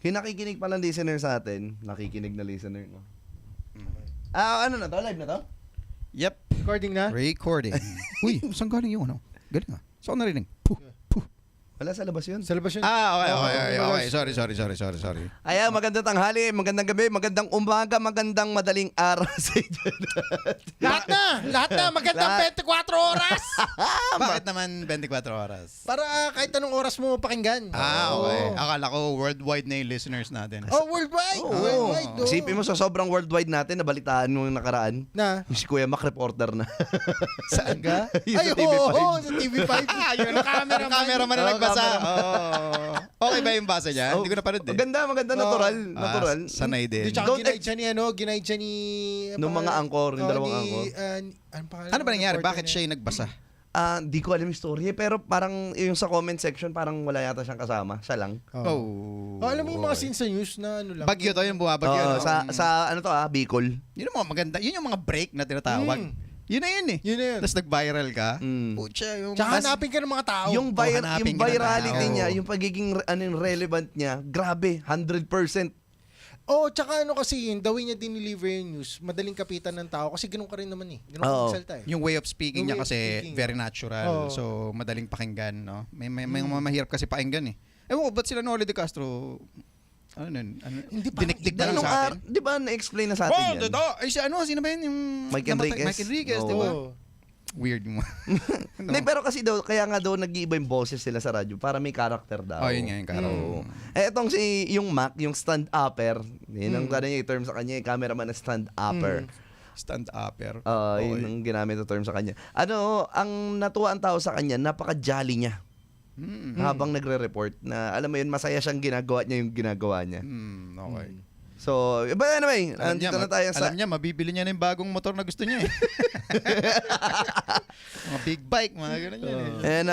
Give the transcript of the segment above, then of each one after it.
Yung nakikinig palang listener sa atin, nakikinig na listener, no? Ano na to? Live na to? Yep. Recording na? Recording. Uy, saan galing yung ano? Galing ah. Saan ko narinig? Puh. Wala sa labas yun. Sa labas yun? Okay. Sorry. Ayan, magandang tanghali, magandang gabi, magandang umaga, magandang madaling araw sa inyo. Lahat na! Magandang 24 oras! Bakit naman 24 oras? Para kahit anong oras mo pakinggan. Okay. Akala ko worldwide na yung listeners natin. Oh, worldwide! Oo. Worldwide, oh. Isipin mo sa sobrang worldwide natin, nabalitaan mo yung nakaraan. Na? Yung si Kuya Mac reporter na. Saan ka? Yung Ay, sa TV5. oo, sa TV5. Yun, camera man na nagbasa. Okay ba yung basa niya? Hindi ko napanood eh. Maganda, natural. Sanay din. Tsaka Don't ginaid siya ni ginaid siya ni... Nung mga angkor, yung dalawang angkor. Ano ba nangyari? Bakit siya yung nagbasa? Di ko alam yung story, pero parang yung sa comment section, parang wala yata siyang kasama. Siya lang. Alam mo yung mga scenes sa news na ano lang. Bagyo to, yung bumabagyo. Sa ano to Bicol. Yun yung mga maganda. Yun yung mga break na tinatawag. Yun na yun eh. Yun na yun. Tapos nag-viral ka. Pucha, yung... Tsaka hanapin ka ng mga tao. Yung hanapin ka ng virality tao. niya, yung pagiging relevant niya, grabe, 100%. Tsaka ano kasi yun, the way niya dineliver yung news, madaling kapitan ng tao kasi ganun ka rin naman eh. Ganun ka magsalta eh. Yung way of speaking niya Yung way of kasi speaking. very natural. So, madaling pakinggan, no? May mga mahirap kasi pakinggan eh. Ewan ko, ba't sila Noli de Castro, Hindi pa. dinikdik na lang Nung sa atin? di ba na-explain na sa atin yan? Ay, sino ba yun? Yung Mike Enriquez. Mike Enriquez, di ba? Weird mo. Hindi, pero kasi daw, kaya nga daw nag-iiba yung boses sila sa radyo para may character daw. Yun nga yung character. Etong yung Mac, yung stand-upper, yun ang yung term sa kanya, yung cameraman na stand-upper. Stand-upper. Yun ang ginamit na term sa kanya. Ang natuwa ang tao sa kanya, napaka-jolly niya. Habang nagre-report na, alam mo yun, masaya siyang ginagawa niya. Okay. So, anyway, andito na tayo sa... Alam niya, mabibili niya na yung bagong motor na gusto niya eh. Mga big bike, mga ganun yan eh. And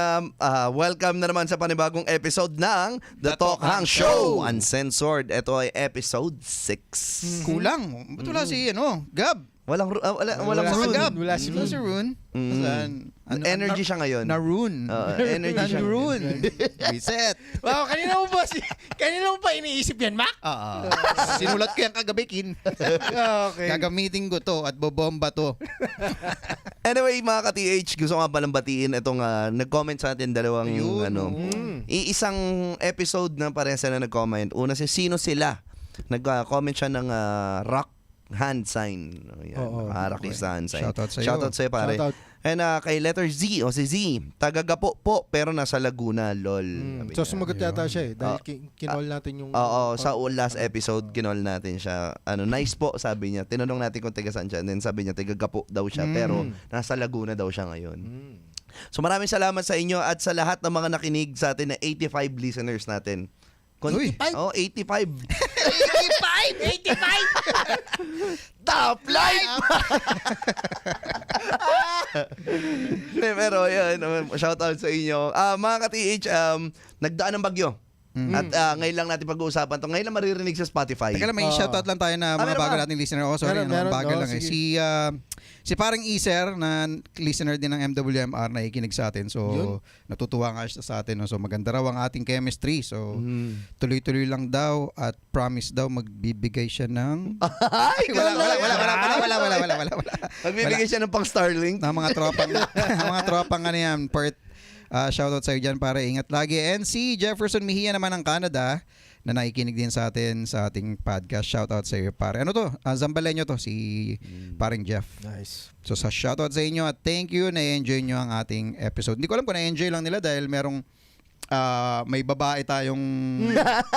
welcome na naman sa panibagong episode ng The Talk Hang Show Uncensored. Ito ay episode 6. Kulang. Ba't wala si, Gab? Walang Wala si Rune. Gab. Wala si Wala si Rune. Saan? Energy siya ngayon. Na-Rune. Energy siya. Na-Rune. Reset. Wow, kanina mo pa iniisip yan, Mac? Sinulat ko yan kagabi, Kin. Okay. Gagamitin ko to at bobomba to. Anyway, mga ka-TH, gusto ko nga palang batiin itong nag-comment sa atin dalawang iisang episode na parehas na nag-comment. Una sino sila? Nag-comment siya ng rock hand sign. Nakaharap sa hand sign. Shoutout sa'yo. Pare. Shoutout. And kay letter Z, si Z, taga-Gapo po, pero nasa Laguna, lol. Sabi So niya. sumagot yata siya eh. Dahil kinol natin yung... Sa last episode, kinol natin siya. Nice po, sabi niya. Tinanong natin kung taga saan siya. And then sabi niya, taga-Gapo daw siya, pero nasa Laguna daw siya ngayon. So maraming salamat sa inyo at sa lahat ng mga nakinig sa atin na 85 listeners natin. 85? 85. 85! Top life! Pero yun, shoutout sa inyo. Mga ka-TH, nagdaan ng bagyo. At ngayon lang natin pag-uusapan to. Ngayon lang maririnig sa Spotify. Teka lang, may shoutout lang tayo na mga bago nating listener. Sorry, bago lang eh. Si parang Iser na listener din ng MWMR na ikinig sa atin. So, natutuwa nga siya sa atin. So, maganda raw ang ating chemistry. So, tuloy-tuloy lang daw at promise daw magbibigay siya ng... Wala. Magbibigay siya ng pang Starlink. Na mga tropang ano yan, shoutout sa'yo dyan, pare, ingat lagi. And si Jefferson Mejia naman ng Canada na nakikinig din sa atin sa ating podcast. Shoutout sa iyo, pare. Ano to? Zambaleño to, si paring Jeff. Nice. So sa shoutout sa inyo at thank you, na-enjoy nyo ang ating episode. Hindi ko alam kung na-enjoy lang nila dahil merong may babae tayong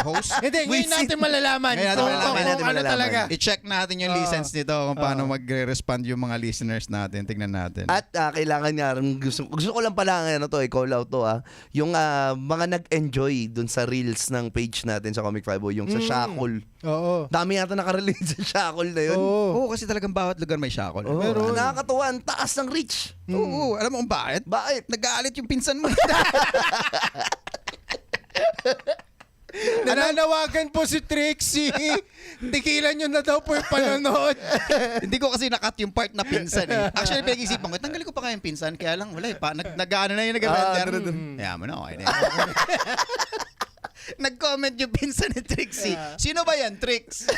host. Hindi, ngayon natin malalaman. Ngayon natin Ano talaga. I-check natin yung license nito kung paano magre-respond yung mga listeners natin. Tignan natin. At kailangan nga, gusto ko lang pala call out to yung mga nag-enjoy dun sa reels ng page natin sa Comic 5 yung sa Shackle. Oo. Dami yata nakarelate sa Shackle na yun. Oo, kasi talagang bawat lugar may shackle. Meron. Nakakatuwa, ang taas ng reach. Oo, alam mo kung bakit? Bakit? Nag-aalit yung pinsan mo. Nananawagan po si Trixie. Tikilan nyo na daw po yung panonood. Hindi ko kasi nakat yung part na pinsan eh. Actually, pinag-isipan ko, tanggalin ko pa kaya yung pinsan. Kaya lang, wala eh. Nag-ano na yung nag-render. Kaya mo na, okay na. Nag-comment yung pinsan ni Trixie. Sino ba yan, Trix?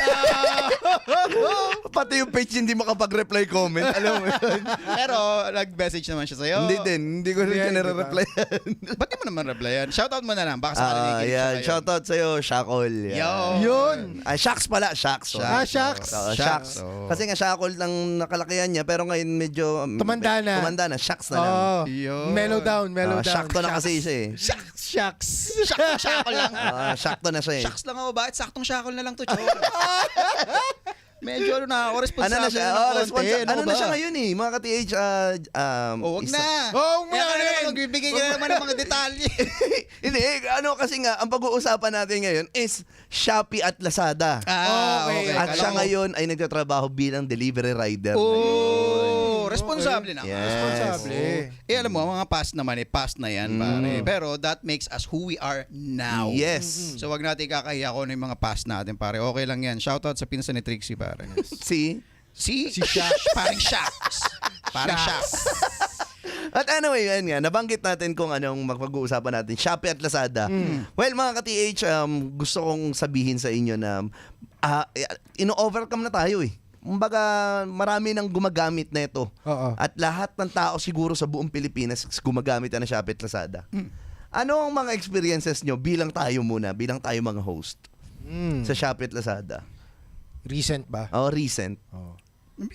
Pati yung page hindi makapag-reply comment. Alam mo yun? Pero nag-message naman siya sa'yo. Hindi din. Hindi ko rin Yeah, siya nare-replyan. Ba't di mo naman replyan? Shoutout mo na lang. Baka sakali nakikinig siya Yan. ngayon. Shoutout sa'yo, Shakol. Yan. Yo. Yun. Ay, Shaks pala. Shaks. Shucks. Shaks. Oh. Kasi nga Shakol lang nakalakihan niya, pero ngayon medyo... Tumanda na. Tumanda na. Shaks na lang. Oh, Yun. mellow down. Shakto na kasi siya eh. Shucks. Shakol lang. Shakto na siya eh. Shocks lang ako. Bakit saktong shakol na lang to, Chol? Medyo na ako responsable Ano na siya? ng Oh, konti. ano na ba? siya ngayon eh, mga ka-TH. Oh, wag na. Oh, Kaya ka naman magbibigay ka naman ng mga detalye. Hindi, ano kasi nga, ang pag-uusapan natin ngayon is Shopee at Lazada. Okay. At siya ngayon ay nagtatrabaho bilang delivery rider. Oh, responsable na. Yes. Responsable. Alam mo, mga past naman past na yan, pare. Pero that makes us who we are now. Yes. So wag natin kakahiya kung ano yung mga past natin, pare. Okay lang yan. Shoutout sa pinsan ni Trixie, pare. See? Si Shocks. Parang Shocks. Parang Shocks. At anyway, yan nga, nabanggit natin kung anong magpag-uusapan natin, Shopee at Lazada. Well, mga ka-TH, gusto kong sabihin sa inyo na ino-overcome na tayo eh. Kumbaga, marami nang gumagamit na ito. Oo. At lahat ng tao siguro sa buong Pilipinas gumagamit na ng Shopee at Lazada. Ano ang mga experiences nyo bilang tayo muna, bilang tayo mga host sa Shopee at Lazada? Recent ba? Recent. Oh.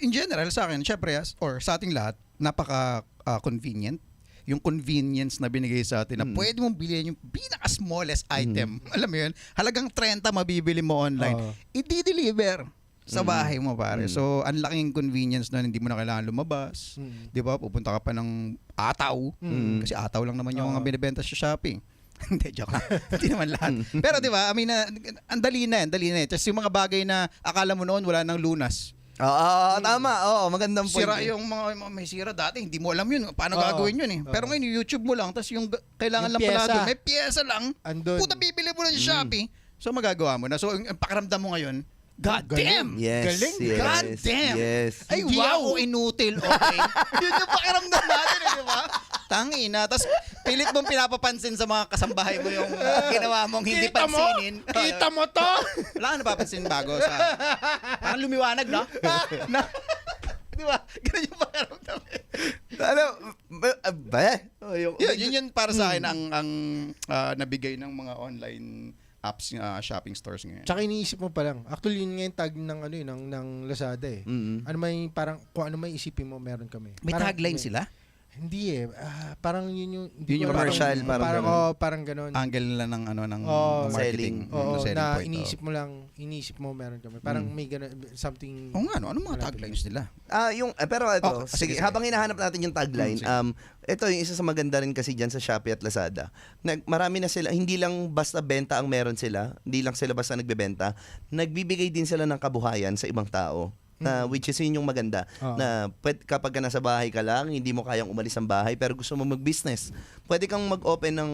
In general, sa akin, syempre, sa ating lahat, napaka-convenient. Yung convenience na binigay sa atin na pwede mong bilhin yung pinaka-smallest item. Alam mo yun? Halagang 30 mabibili mo online. I-deliver sa bahay mo, pare. So, ang laking convenience na hindi mo na kailangan lumabas. Di ba? Pupunta ka pa ng Ataw. Kasi Ataw lang naman yung mga binibenta sa Shopee. Hindi, joke lang. Hindi naman lahat. Pero di ba, I mean, ang dali na. Tapos yung mga bagay na akala mo noon wala nang lunas. Tama. Magandang point. Sira yung mga may sira dati, hindi mo alam yun. Paano gagawin yun eh. Pero ngayon, YouTube mo lang, tapos yung kailangan Yung lang pala pyesa. doon, may pyesa lang. Andun. Puta, bibili mo lang sa Shopee. So magagawa mo na. So yung pakiramdam mo ngayon, God damn! Yes. Galing. Yes. God damn! Yes. Ay, Hindi wow! ako Inutil, okay? Yun yung pakiramdam natin, di ba? Tangina. Tapos, pilit mong pinapapansin sa mga kasambahay mo yung ginawa mong hindi Kita mo? pansinin. Kita mo to? Wala ka napapansin bago sa... Parang lumiwanag, no? Di ba? Ganun yung pakiramdam. Ano? Yun para sa akin ang nabigay ng mga online apps, shopping stores ngayon. Tsaka iniisip mo pa lang. Actually, yun nga yung tag ng, ng Lazada eh. Ano may, parang, kung ano may isipin mo, meron kami. May Parang, tagline sila? Hindi eh. Parang yun yung... Yun yung commercial, parang ganun. parang ganun. Angle nila ng selling. marketing. Oo, selling na point, iniisip mo meron kami. Parang may ganun, something... Oo nga, ano mga taglines nila? Pero ito, sige, sige, habang hinahanap natin yung tagline, ito yung isa sa maganda rin kasi dyan sa Shopee at Lazada. Marami na sila, hindi lang basta benta ang meron sila, hindi lang sila basta nagbebenta, nagbibigay din sila ng kabuhayan sa ibang tao. Which is yun yung maganda. Na kapag ka nasa bahay ka lang, hindi mo kayang umalis ng bahay, pero gusto mo mag-business, pwede kang mag-open ng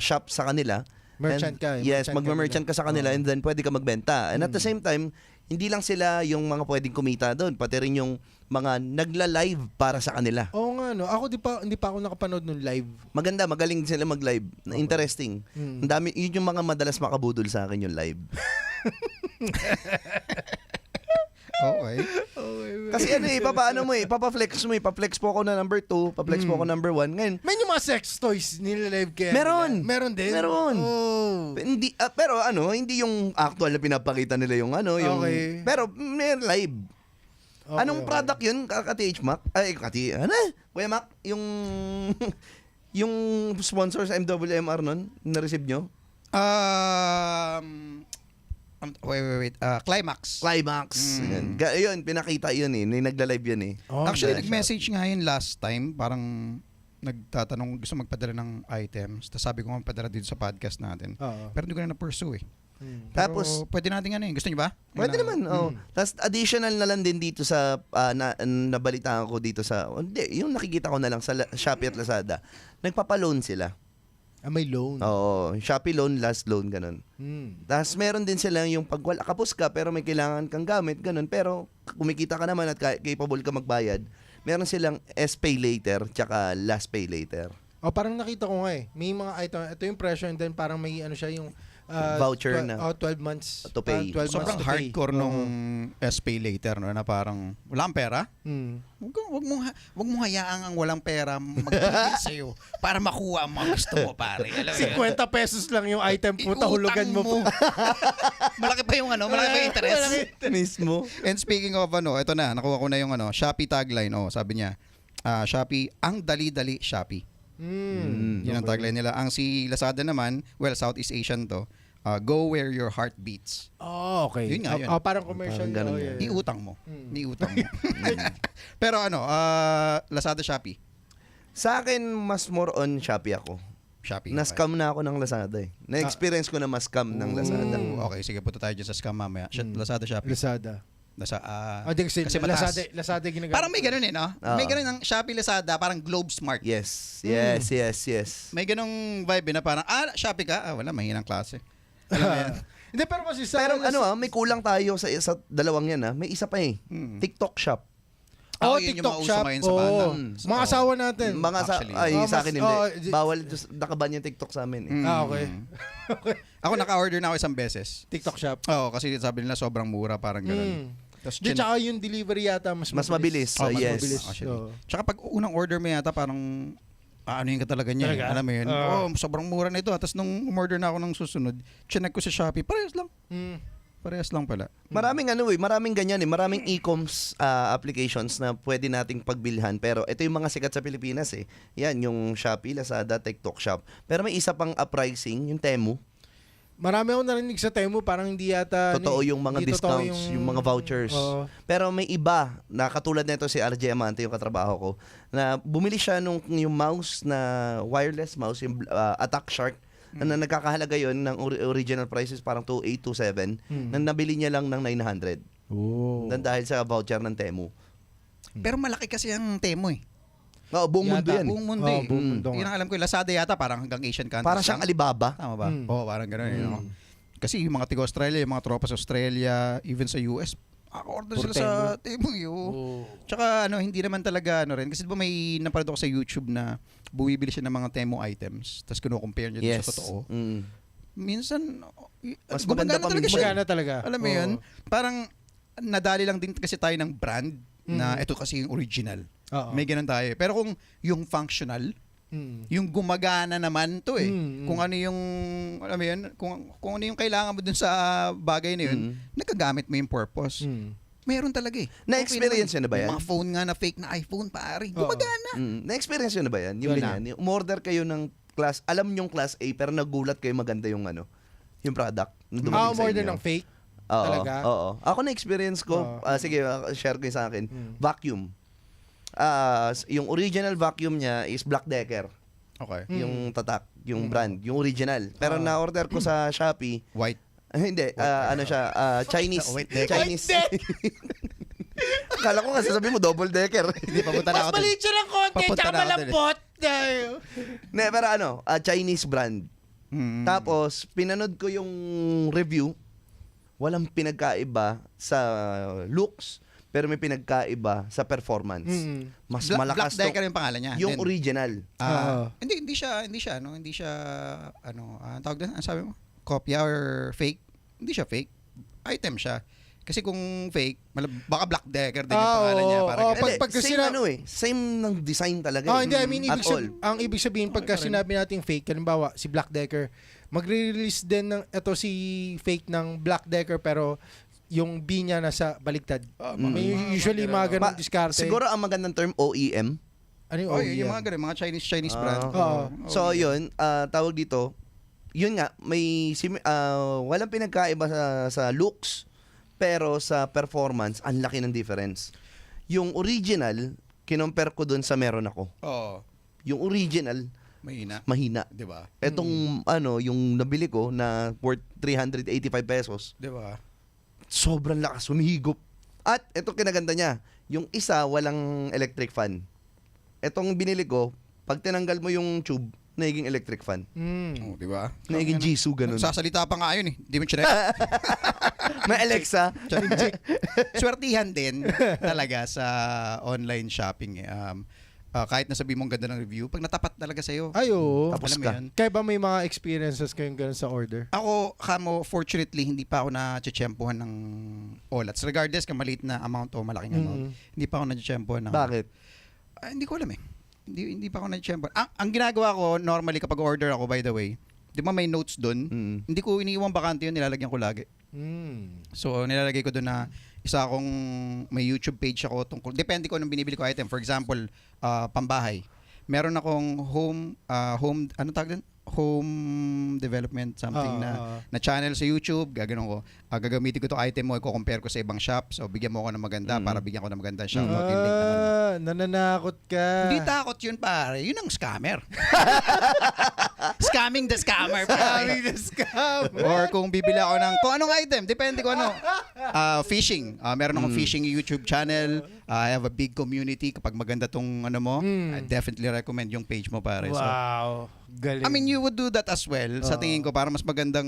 shop sa kanila. Merchant ka. Yes, mag-merchant ka sa kanila and then pwede ka magbenta. And at the same time, hindi lang sila yung mga pwedeng kumita doon, pati rin yung mga nagla-live para sa kanila. Oo nga, no. Ako hindi pa ako nakapanood nung live. Maganda, magaling sila mag-live. Interesting. Ang dami, yun yung mga madalas makabudol sa akin yung live. Okay. Kasi papaano mo ipapa-flex mo ipa-flex po ako na number 2, pa-flex po ako number 1. Ngayon, May yung mga sex toys nila-live kaya Meron. nila. Meron din? Meron. Oh. hindi pero hindi yung actual na pinapakita nila yung yung Okay. pero may live. Okay, Anong product yun, Ka-TH Mac? Ay, Kuya Mac, yung yung sponsor sa MWMR nun, na-receive nyo? Wait. Climax. Climax. Yun, pinakita yun nagla-live yun Oh, Actually, nice. nag-message nga yun last time. Parang nagtatanong, gusto magpadala ng items. Tapos sabi ko magpadala dito sa podcast natin. Oo. Pero hindi ko na na-pursue eh. Tapos, pwede natin gusto niyo ba? pwede naman. Tapos additional na lang din dito sa nabalitaan ko dito sa yung nakikita ko na lang sa Shopee at Lazada. Nagpapa-loan sila. May loan. Oo, Shopee loan, last loan ganun. Tapos meron din sila yung pag wala kapos ka pero may kailangan kang gamit ganun, pero kumikita ka naman at capable ka magbayad. Meron silang S-Pay later tsaka last pay later. Parang nakita ko nga eh. May mga item, ito yung presyo and then parang may siya yung Voucher na. 12 months. To pay. 12 Sobrang months to pay. hardcore nung SPay later, no, na parang wala kang pera. Wag mong hayaang ang walang pera magpigil sa'yo para makuha ang mga gusto mo, pare. Alam mo yun? 50 pesos lang yung item po, tahulugan mo po. Malaki pa yung malaki pa yung interest. Mismo. And speaking of ito na, nakuha ko na yung Shopee tagline. Sabi niya, Shopee, ang dali-dali Shopee. Yun ang tagline nila. Ang si Lazada naman, Southeast Asian to, go where your heart beats. Oh, okay. Yun nga, yun. Parang commercial. Parang ganun yeah. Iutang mo. Iutang mo. Pero Lazada, Shopee. Sa akin, mas more on Shopee ako. Shopee. Na-scam na ako ng Lazada eh. Na-experience ko na mas-scam ng Lazada. Okay, sige, punta tayo dyan sa scam mamaya. Lazada, Shopee. Lazada. Kasi mataas. Lazada ginagamit. Parang may ganun no? May ganun ng Shopee, Lazada, parang Globe Smart. Yes. May ganung vibe na parang, Shopee ka? Wala, mahinang klase. Alam mo yan? Hindi, pero kasi sa... Pero may kulang tayo sa dalawang yan May isa pa eh. TikTok Shop. Yun yung TikTok mauso shop. ngayon sa bata. Mga asawa natin. Actually. Sa akin hindi. mas- Bawal, nakaban yung TikTok sa amin eh. Okay. Ako naka-order na ako isang beses. TikTok shop. Oo, kasi sabi nila sobrang mura, parang ganun. Tapos Di, tsaka yung delivery yata mas mabilis. mas Yes. mabilis. Actually. So, Tsaka pag unang order mo yata parang ano ka talaga niya. Talaga? Alam mo yun? Sobrang mura na ito. Tapos nung umorder na ako ng susunod, chinek ko sa Shopee, parehas lang. Parehas lang pala. Maraming ganyan eh. Maraming e-coms applications na pwede nating pagbilhan. Pero ito yung mga sikat sa Pilipinas eh. Yan, yung Shopee, Lazada, TikTok Shop. Pero may isa pang uprising, yung Temu. marami akong narinig sa Temu, parang hindi yata... Totoo yung mga hindi totoo discounts, yung mga vouchers. Pero may iba, na katulad nito si RJ Amante, yung katrabaho ko, na bumili siya nung yung mouse na wireless mouse, yung Attack Shark, na nagkakahalaga yon ng original prices parang 2,827, na nabili niya lang ng 900. Dahil sa voucher ng Temu. Pero malaki kasi ang Temu eh. Oo, buong mundo yan. Buong mundo eh. buong mundo Yun ang alam ko, Lazada yata parang hanggang Asian countries. Para siyang Alibaba. Tama ba? Oo, parang gano'n. You know? Kasi yung mga tiga-Australia, yung mga tropa sa Australia, even sa US, order sila sa Temu. Tsaka hindi naman talaga rin. Kasi diba may napanood ako sa YouTube na bumibili siya ng mga Temu items, tapos kino-compare niya sa totoo. Minsan, mas maganda pa minsan. Maganda talaga. Alam mo yun? Parang nadali lang din kasi tayo ng brand na ito kasi yung original. May ganun tayo. Pero kung yung functional, yung gumagana naman to eh. Kung ano yung, alam mo yun, kung ano yung kailangan mo dun sa bagay na yun, nagagamit mo yung purpose. Meron talaga eh. Na-experience yun na ba yan? Yung mga phone nga na fake na iPhone, pare. Gumagana. Na-experience yun na ba yan? Yung ganyan. Umorder kayo ng class, alam nyong class A, pero nagulat kayo maganda yung yung product. Umorder ng fake? Talaga? Oo. Ako na-experience ko, sige, share ko yung sa akin. Vacuum. Yung original vacuum niya is Black Decker. Okay. Yung tatak, yung brand, yung original. Pero na-order ko sa Shopee. White. Hindi, ano siya, Chinese. White Decker. Chinese. Akala ko nga sasabihin mo double decker. Hindi, papunta na ako. Mas maliit siya ng konti, tsaka malambot. Pero Chinese brand. Tapos, pinanood ko yung review. Walang pinagkaiba sa looks, pero may pinagkaiba sa performance. Mas malakas Black Decker yung pangalan niya. Yung original. Hindi siya tawag doon, ano sabi mo? Kopya or fake? Hindi siya fake. Item siya. Kasi kung fake, baka Black Decker din yung pangalan niya. Same ng design talaga. Hindi, I mean, ang ibig sabihin, pagka sinabi natin fake, halimbawa, si Black Decker, magre-release din ng, ito si fake ng Black Decker, pero yung B niya nasa baliktad. Usually, mga ganun diskarte. Siguro ang magandang term, OEM. Ano yung OEM? Yung mga ganun, mga Chinese brand. So, yun, tawag dito, yun nga, walang pinagkaiba sa looks, pero sa performance, ang laki ng difference. Yung original, kinompare ko dun sa meron ako. Yung original, mahina. Diba? Etong yung nabili ko na worth 385 pesos. Diba? Sobrang lakas, humihigop. At ito kinaganda niya, yung isa walang electric fan. Etong binili ko, pag tinanggal mo yung tube, naging electric fan. Diba? Naging Jisoo, ganun. Sasalita pa nga yun eh. Di mo chinek. May Alexa. Swertihan din talaga sa online shopping eh. kahit nasabi mong ganda ng review, pag natapat talaga sa'yo, Ayo. Tapos alam mo ka. yan. Kaya ba may mga experiences kayong ganun sa order? Ako, Kamo, fortunately, hindi pa ako na-tsyempohan ng olats. Regardless kung maliit na amount o malaking amount, hindi pa ako na-tsyempohan ng... Bakit? Hindi ko alam eh. Hindi pa ako na-tsyempohan. Ang ginagawa ko, normally kapag order ako, by the way, di ba may notes doon? Hindi ko iniiwang bakante yun, nilalagyan ko lagi. So, nilalagay ko doon na isa akong may YouTube page ako tungkol. Depende ko anong binibili ko item. For example, pambahay. Meron akong ano tawag din? Home development something na channel sa YouTube. Gaganon ko. Gagamitin ko to item mo, i-compare ko sa ibang shop. So, bigyan mo ako ng maganda para bigyan ko ng maganda shoutout. Yung link naman mo. Nananakot ka. Hindi takot yun, pare. Yun ang scammer. Scamming the scammer, Scamming pare. the scam. Or kung bibili ako ng kung anong item, depende ko ano. Fishing. Meron akong fishing YouTube channel. I have a big community. Kapag maganda tong ano mo, I definitely recommend yung page mo, pare. So, Wow. Galing. I mean, you would do that as well. Sa tingin ko, para mas magandang...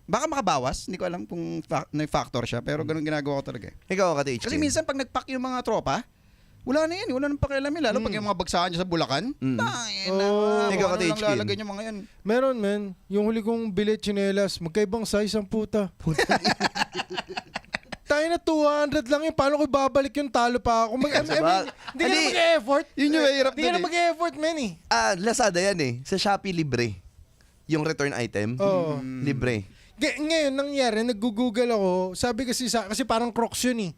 Baka makabawas. Hindi ko alam kung may factor siya. Pero ganun ginagawa ko talaga. Ikaw, Kati HK. Kasi minsan pag nagpack yung mga tropa, wala na yan. Wala nang pakialam yun. Lalo pag yung mga bagsakan niya sa Bulacan. Ikaw, ano Kati lang HK. lalagay niya mga yan. Meron, men. Yung huli kong bilit chinelas, magkaibang size ang puta. Tayo na 200 lang yun. Paano ko babalik yung talo pa ako? Hindi ka na mag-e-effort. Yun yung mahirap Hindi ka dun na eh. mag-e-effort, men eh. Lazada yan eh. Sa Shopee, libre. Yung return item, Oo. libre. Ngayon, nangyari, nag-google ako. Sabi kasi parang Crocs yun eh.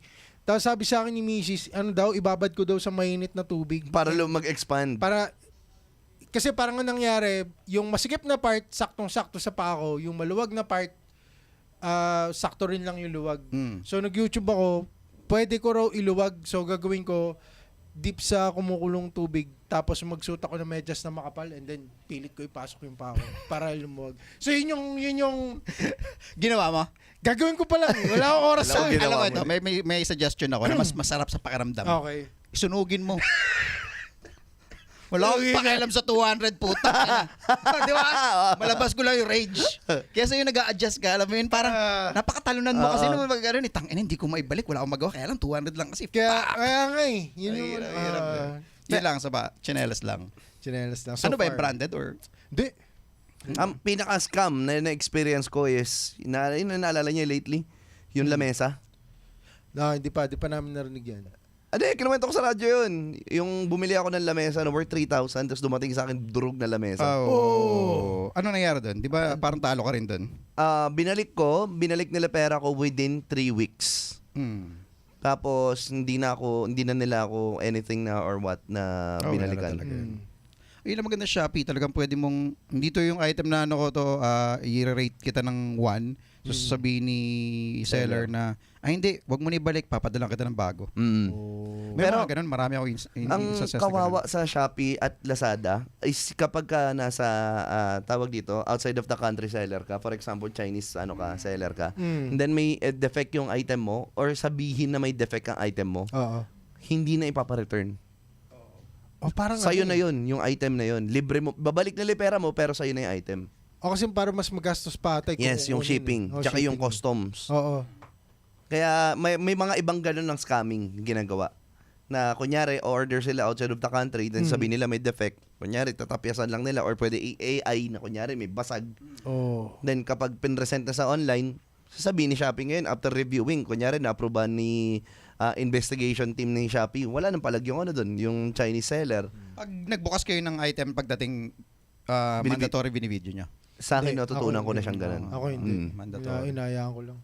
Tapos sabi sa akin ni Mrs., ibabad ko daw sa mainit na tubig. Para mag-expand. Kasi parang ang nangyari, yung masikip na part, saktong-sakto sa paa ko. Yung maluwag na part, sakto rin lang yung luwag. So nag-YouTube ako, pwede ko raw iluwag. So gagawin ko, deep sa kumukulong tubig, tapos magsuot ako ng medyas na makapal, and then pilit ko ipasok yung paa ko para lumuwag. So yun yung Ginawa mo? gagawin ko pa lang. Wala akong oras sa Ginawa Alam mo mo. ito, may suggestion ako na mas masarap sa pakiramdam. Okay. Isunugin mo. Wala akong pakialam sa 200 puta. Di ba? Malabas ko lang yung rage. Kaya sa'yo nag-a-adjust ka. Alam mo yun, parang napakatalunan mo kasi naman mag-ano ni tangina, hindi ko maibalik. Wala akong magawa. Kaya lang 200 lang kasi. Kaya nga eh. Yun Ay, yung hirap yun lang sa chinelas lang. chinelas lang. Ano ba yung branded or? Hindi. Ang pinaka-scam na na-experience ko is, naalala niyo lately, yung lamesa. Hindi pa namin narinig yan. Kinuwento ko sa radyo yun. Yung bumili ako ng lamesa na worth 3,000, tapos dumating sa akin durog na lamesa. Ano nangyari doon? Di ba parang talo ka rin doon? Binalik nila pera ko within 3 weeks. Tapos hindi na nila ako anything na or what na binalikan. Ayun ang maganda Shopee, talagang pwede mong, dito yung item na ano ko to, i-rate kita ng 1. So sasabihin ni seller na, hindi, wag mo na ibalik, papadalang kita ng bago. May Pero, mga ganun, marami ako ang kawawa sa Shopee at Lazada is kapag ka nasa, tawag dito, outside of the country seller ka, for example, Chinese seller ka, and then may defect yung item mo, or sabihin na may defect ang item mo, hindi na ipapa-return. Parang Sa'yo na yun, yung item na yun. Libre mo, babalik na pera mo, pero sa'yo na yung item. Kasi para mas magastos pa ata. Yes, yung shipping, tsaka yung customs. Oo. Kaya may mga ibang ganun ng scamming ginagawa. Na kunyari, order sila outside of the country, then sabihin nila may defect. Kunyari, tatapyasan lang nila, or pwede AI na kunyari may basag. Then kapag pinresent na sa online, sasabihin ni Shopee ngayon, after reviewing, kunyari na-approvean ni investigation team ni Shopee, wala nang palag yung doon, yung Chinese seller. Pag nagbukas kayo ng item pagdating mandatory binibidyo nyo. Sa akin, Hindi, natutunan ako ko na hindi. siyang ganun. Ako hindi. Mandatory. Inayaan ko lang.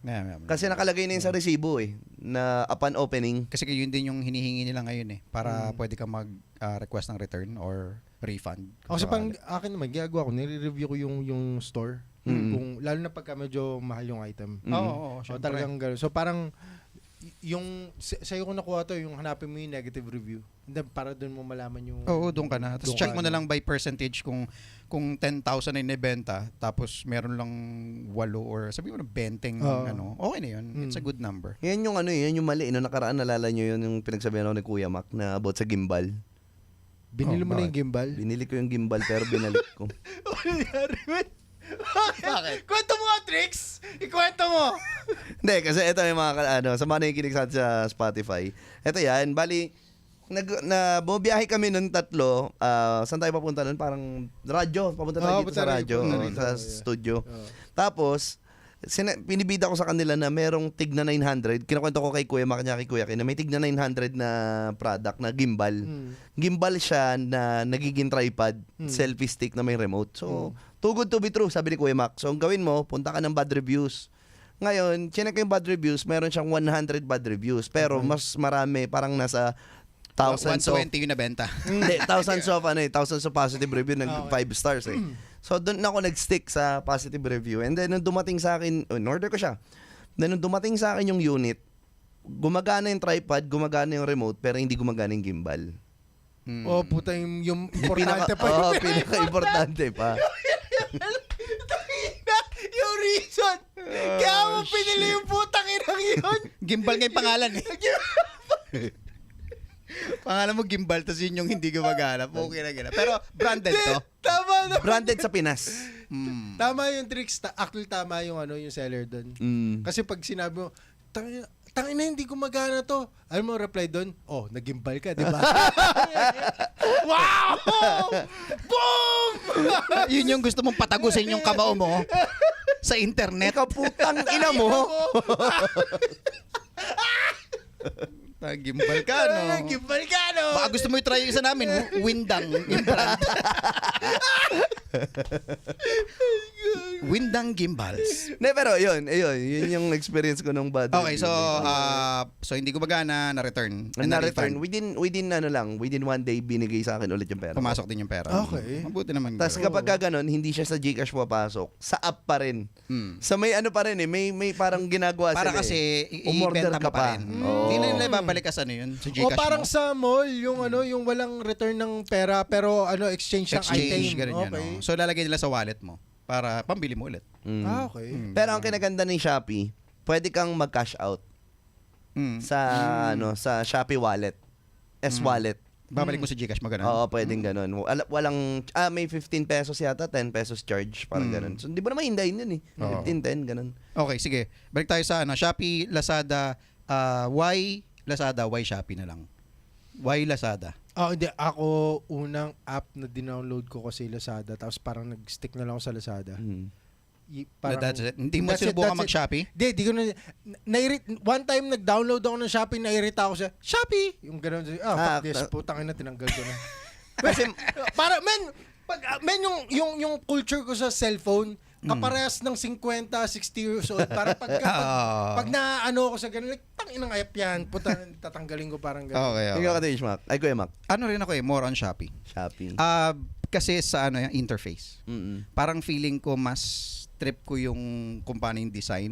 Kasi nakalagay na yun sa resibo na upon opening. Kasi yun din yung hinihingi nila ngayon para pwede ka mag-request ng return or refund. Kasi pang akin naman, ginagawa ko, nire-review ko yung store. Kung, lalo na pagka medyo mahal yung item. Oo, So, talagang gano'n. So parang, sa'yo ko nakuha to, yung hanapin mo yung negative review. And then, para doon mo malaman yung... Oo, doon ka na. Tapos doon check ka, mo na lang by percentage kung 10,000 na inibenta, tapos meron lang 8 or sabi mo na 20 okay na yun. It's a good number. Yan yung yan yung mali. Noong nakaraan, nalala nyo yun yung pinagsabihan ako ni Kuya Mac na about sa gimbal. Binili mo na yung gimbal? Binili ko yung gimbal pero binalik ko. Bakit? Kwento mo nga, Trix! Ikwento mo! Hindi, kasi ito yung mga, sa mga nakikinig sa Spotify. Ito yan, bali, bumiyahe kami nun tatlo. Saan tayo papunta nun? Parang radyo. Papunta tayo dito sa radyo. Sa studio. Tapos, pinibida ko sa kanila na merong tig na 900. Kinakwento ko kay Kuya Mac niya, kay Kuya Ken, na may tig na 900 na product na gimbal. Gimbal siya na nagiging tripod, selfie stick na may remote. So, too good to be true, sabi ni Kuya Mac. So, ang gawin mo, punta ka ng bad reviews. Ngayon, chinek ko yung bad reviews, meron siyang 100 bad reviews. Pero mas marami, parang nasa thousands of... 120 yung nabenta. Hindi, thousands of positive review ng 5 stars eh. So doon ako nag-stick sa positive review. And then nung dumating sa akin, in-order ko siya. Then nung dumating sa akin yung unit, gumagana yung tripod, gumagana yung remote, pero hindi gumagana yung gimbal. Oh, puta yung importante pa. Oo, pinaka-importante pa. Yung reason. Kaya mo pinili yung putang inang yun. Gimbal nga yung pangalan eh. Pangalan mo gimbal, tapos yun yung hindi gumagana. Okay na gana. Pero branded to. Tama na. Branded sa Pinas. Tama yung tricks. Actually, tama yung yung seller doon. Kasi pag sinabi mo, tangin na hindi gumagana to. Alam mo, reply doon, oh, nagimbal ka, di ba? Wow! Boom! Yun yung gusto mong patagusin yung kabao mo sa internet. Ikaw putang ina mo. Gimbal ka, no? Gimbal ka, no? Baka gusto mo i-try yung isa namin, Windang. Yung brand. Windang Gimbals. Ne, pero yun yung experience ko nung bad Okay, review. so hindi gumagana, na-return. Na-return. Within one day, binigay sa akin ulit yung pera. Pumasok din yung pera. Okay. Mabuti naman. Tapos kapag gano'n, hindi siya sa GCash papasok. Sa app pa rin. Sa may ano pa rin eh. May parang ginagawa para sila kasi umorder i-ibenta ka mo pa rin. Oo. Hindi na nila ibabalik ka sa ano yun, sa O GCash parang mo. sa mall, yung walang return ng pera, pero exchange ng Exchange, item. ganun yan. Okay. So lalagay nila sa wallet mo para pambili mo ulit. Okay. Pero ang kinaganda ng Shopee, pwede kang mag-cash out sa Shopee wallet. S-wallet. Babalik mo sa GCash mo ganun. Oo, pwedeng ganun. Walang, may 15 pesos yata, 10 pesos charge, parang ganun. So, di ba naman hindayin yun eh. 15, 10, ganun. Okay, sige. Balik tayo sa Shopee, Lazada, Y Lazada, Y Shopee na lang. Y Lazada. Hindi. Ako, unang app na dinownload ko kasi Lazada, tapos parang nag-stick na lang ako sa Lazada. That's it. Hindi mo sinubukan mag-Shopee? Di ko na, one time nag-download ako ng Shopee, nairita ako sa Shopee! Yung gano'n, fuck this, putang ina, tinanggal ko na. Kasi, para, yung culture ko sa cellphone, kaparehas ng 50, 60 years old. Para pag naano ako sa ganun, like, tanginang ayap yan. Puta, tatanggalin ko parang ganun. Okay. Ikaw ka Mac. Ay, Kuya Mac. Ano rin ako more on Shopee. Shopee. Kasi sa yung interface. Parang feeling ko mas trip ko yung kung paano yung design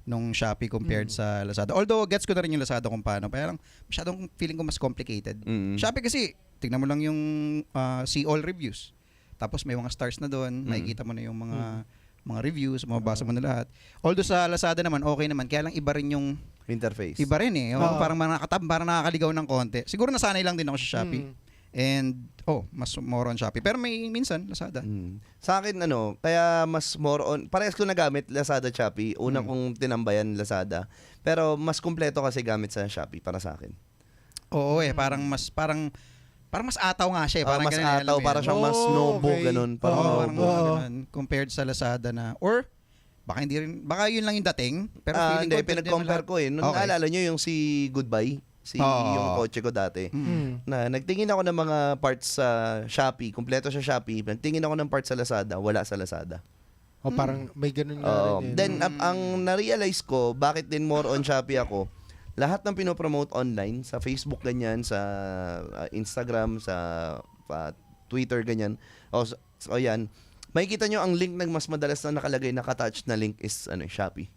nung Shopee compared sa Lazada. Although, gets ko na rin yung Lazada kung paano. Parang masyadong feeling ko mas complicated. Shopee kasi, tignan mo lang yung see all reviews. Tapos may mga stars na doon. Makikita mo na yung mga reviews, mababasa mo na lahat. Although sa Lazada naman, okay naman. Kaya lang iba rin yung interface. Iba rin eh. Parang parang nakakaligaw ng konti. Siguro nasanay lang din ako sa Shopee. And, mas more on Shopee. Pero may minsan, Lazada. Sa akin, kaya mas more on, parehas ko nagamit Lazada, Shopee. Una kong tinambayan Lazada. Pero mas kumpleto kasi gamit sa Shopee para sa akin. Oo parang mas ataw nga siya eh. Parang mas ganun, ataw, para siyang mas nobo, okay. ganun. Parang ganun. Compared sa Lazada na, or, baka yun lang yung dating. Pero feeling hindi, ko, pinag-compare ko eh. Nung naalala nyo yung si Goodbye, yung kotse ko dati, na nagtingin ako ng mga parts sa Shopee, kumpleto sa Shopee, nagtingin ako ng parts sa Lazada, wala sa Lazada. Parang may ganun nga rin. Then, ang na-realize ko, bakit din more on Shopee ako, lahat ng pinopromote online, sa Facebook ganyan, sa Instagram, sa Twitter ganyan, o yan, makikita nyo ang link na mas madalas na nakalagay, naka-attach na link is Shopee.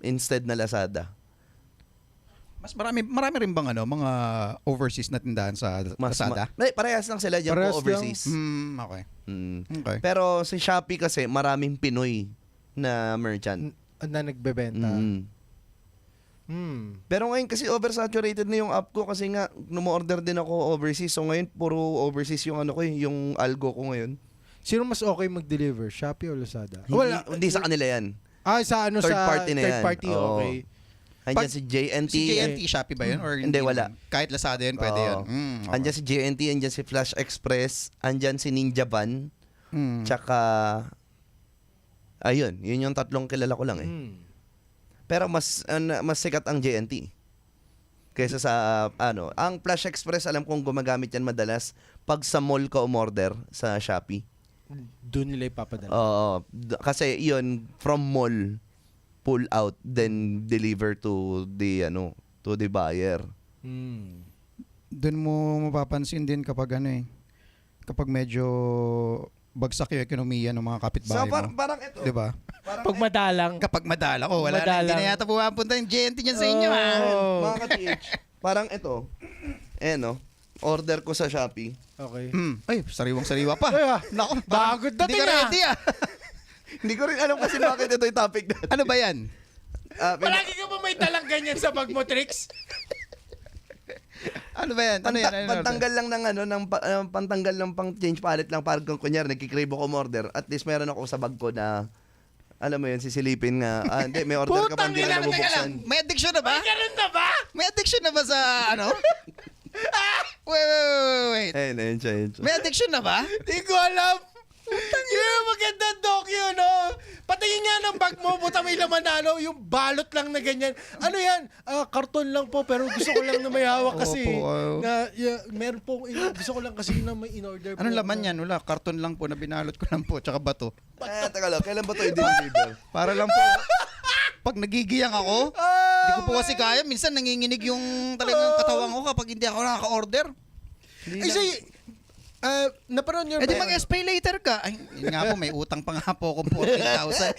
Instead na Lazada. Mas marami rin bang mga overseas na tindahan sa Lazada? Parehas lang sila dyan po overseas. Okay. Okay. Pero si Shopee kasi maraming Pinoy na merchant. Na nagbebenta. Pero ngayon kasi oversaturated na yung app ko kasi nga num-order din ako overseas. So ngayon puro overseas yung yung algo ko ngayon. Sino mas okay mag-deliver? Shopee o Lazada? Hindi sa kanila yan. Sa Third party na yan. Third party, Oo. okay. Andyan si JNT. Si JNT, Shopee ba yun? Or Hindi, wala. Kahit Lazada yun, pwede Oo. yun. Okay. Andyan si JNT, andyan si Flash Express, andyan si Ninja Van, Mm. tsaka ayun, yun yung tatlong kilala ko lang eh. Mm. Pero mas sikat ang JNT kaysa sa ang Flash Express alam kong gumagamit yan madalas pag sa mall ka umorder sa Shopee. Doon nila ipapadala. Oo, kasi yun from mall pull out then deliver to the buyer. Mm. Doon mo mapapansin din kapag kapag medyo bagsak yung ekonomiya ng mga kapitbahay mo. Parang ito. 'Di ba? Pag madalang. Kapag madalang, wala Madalang. na, hindi na yata pumapunta yung JNT niyan sa inyo, ha? Oh. Mga ka-TH, parang ito. Order ko sa Shopee. Okay. Ay, sariwang-sariwa pa. Ay, Nako, bagod na hindi ka ready, ah. Hindi ko rin alam kasi bakit ito yung topic natin. Ano ba yan? Palagi ka ba may talang ganyan sa bag mo, Trix? Ano ba yan? Ano yan? Pantanggal lang pantanggal lang pang change palette lang para kung kunyari nagki-crave ako order. At least meron ako sa bag ko na alam mo yun, sisilipin nga. Hindi, may order ka pa hindi na nabubuksan. May addiction na ba? Ganun na ba? May addiction na ba sa wait. Ayun siya. May addiction na ba? Di ko alam. Yung maganda doc yun, no? Patingin nga ng bag mo, buta may laman na, yung balot lang na ganyan. Ano yan? Karton lang po, pero gusto ko lang na may hawak kasi. Opo, Meron po, gusto ko lang kasi na may in-order po. Anong laman yan? Wala, karton lang po na binalot ko lang po, tsaka bato. Teka lang, kailan ba ito i-deliver? Para lang po, pag nagigiyang ako, hindi ko po kasi kaya. Minsan nanginginig yung talagang katawan ko kapag hindi ako nakaka-order. Naparoon nyo Eh di mag-pay later ka. Ay, yun nga po, may utang pa nga po akong 14,000.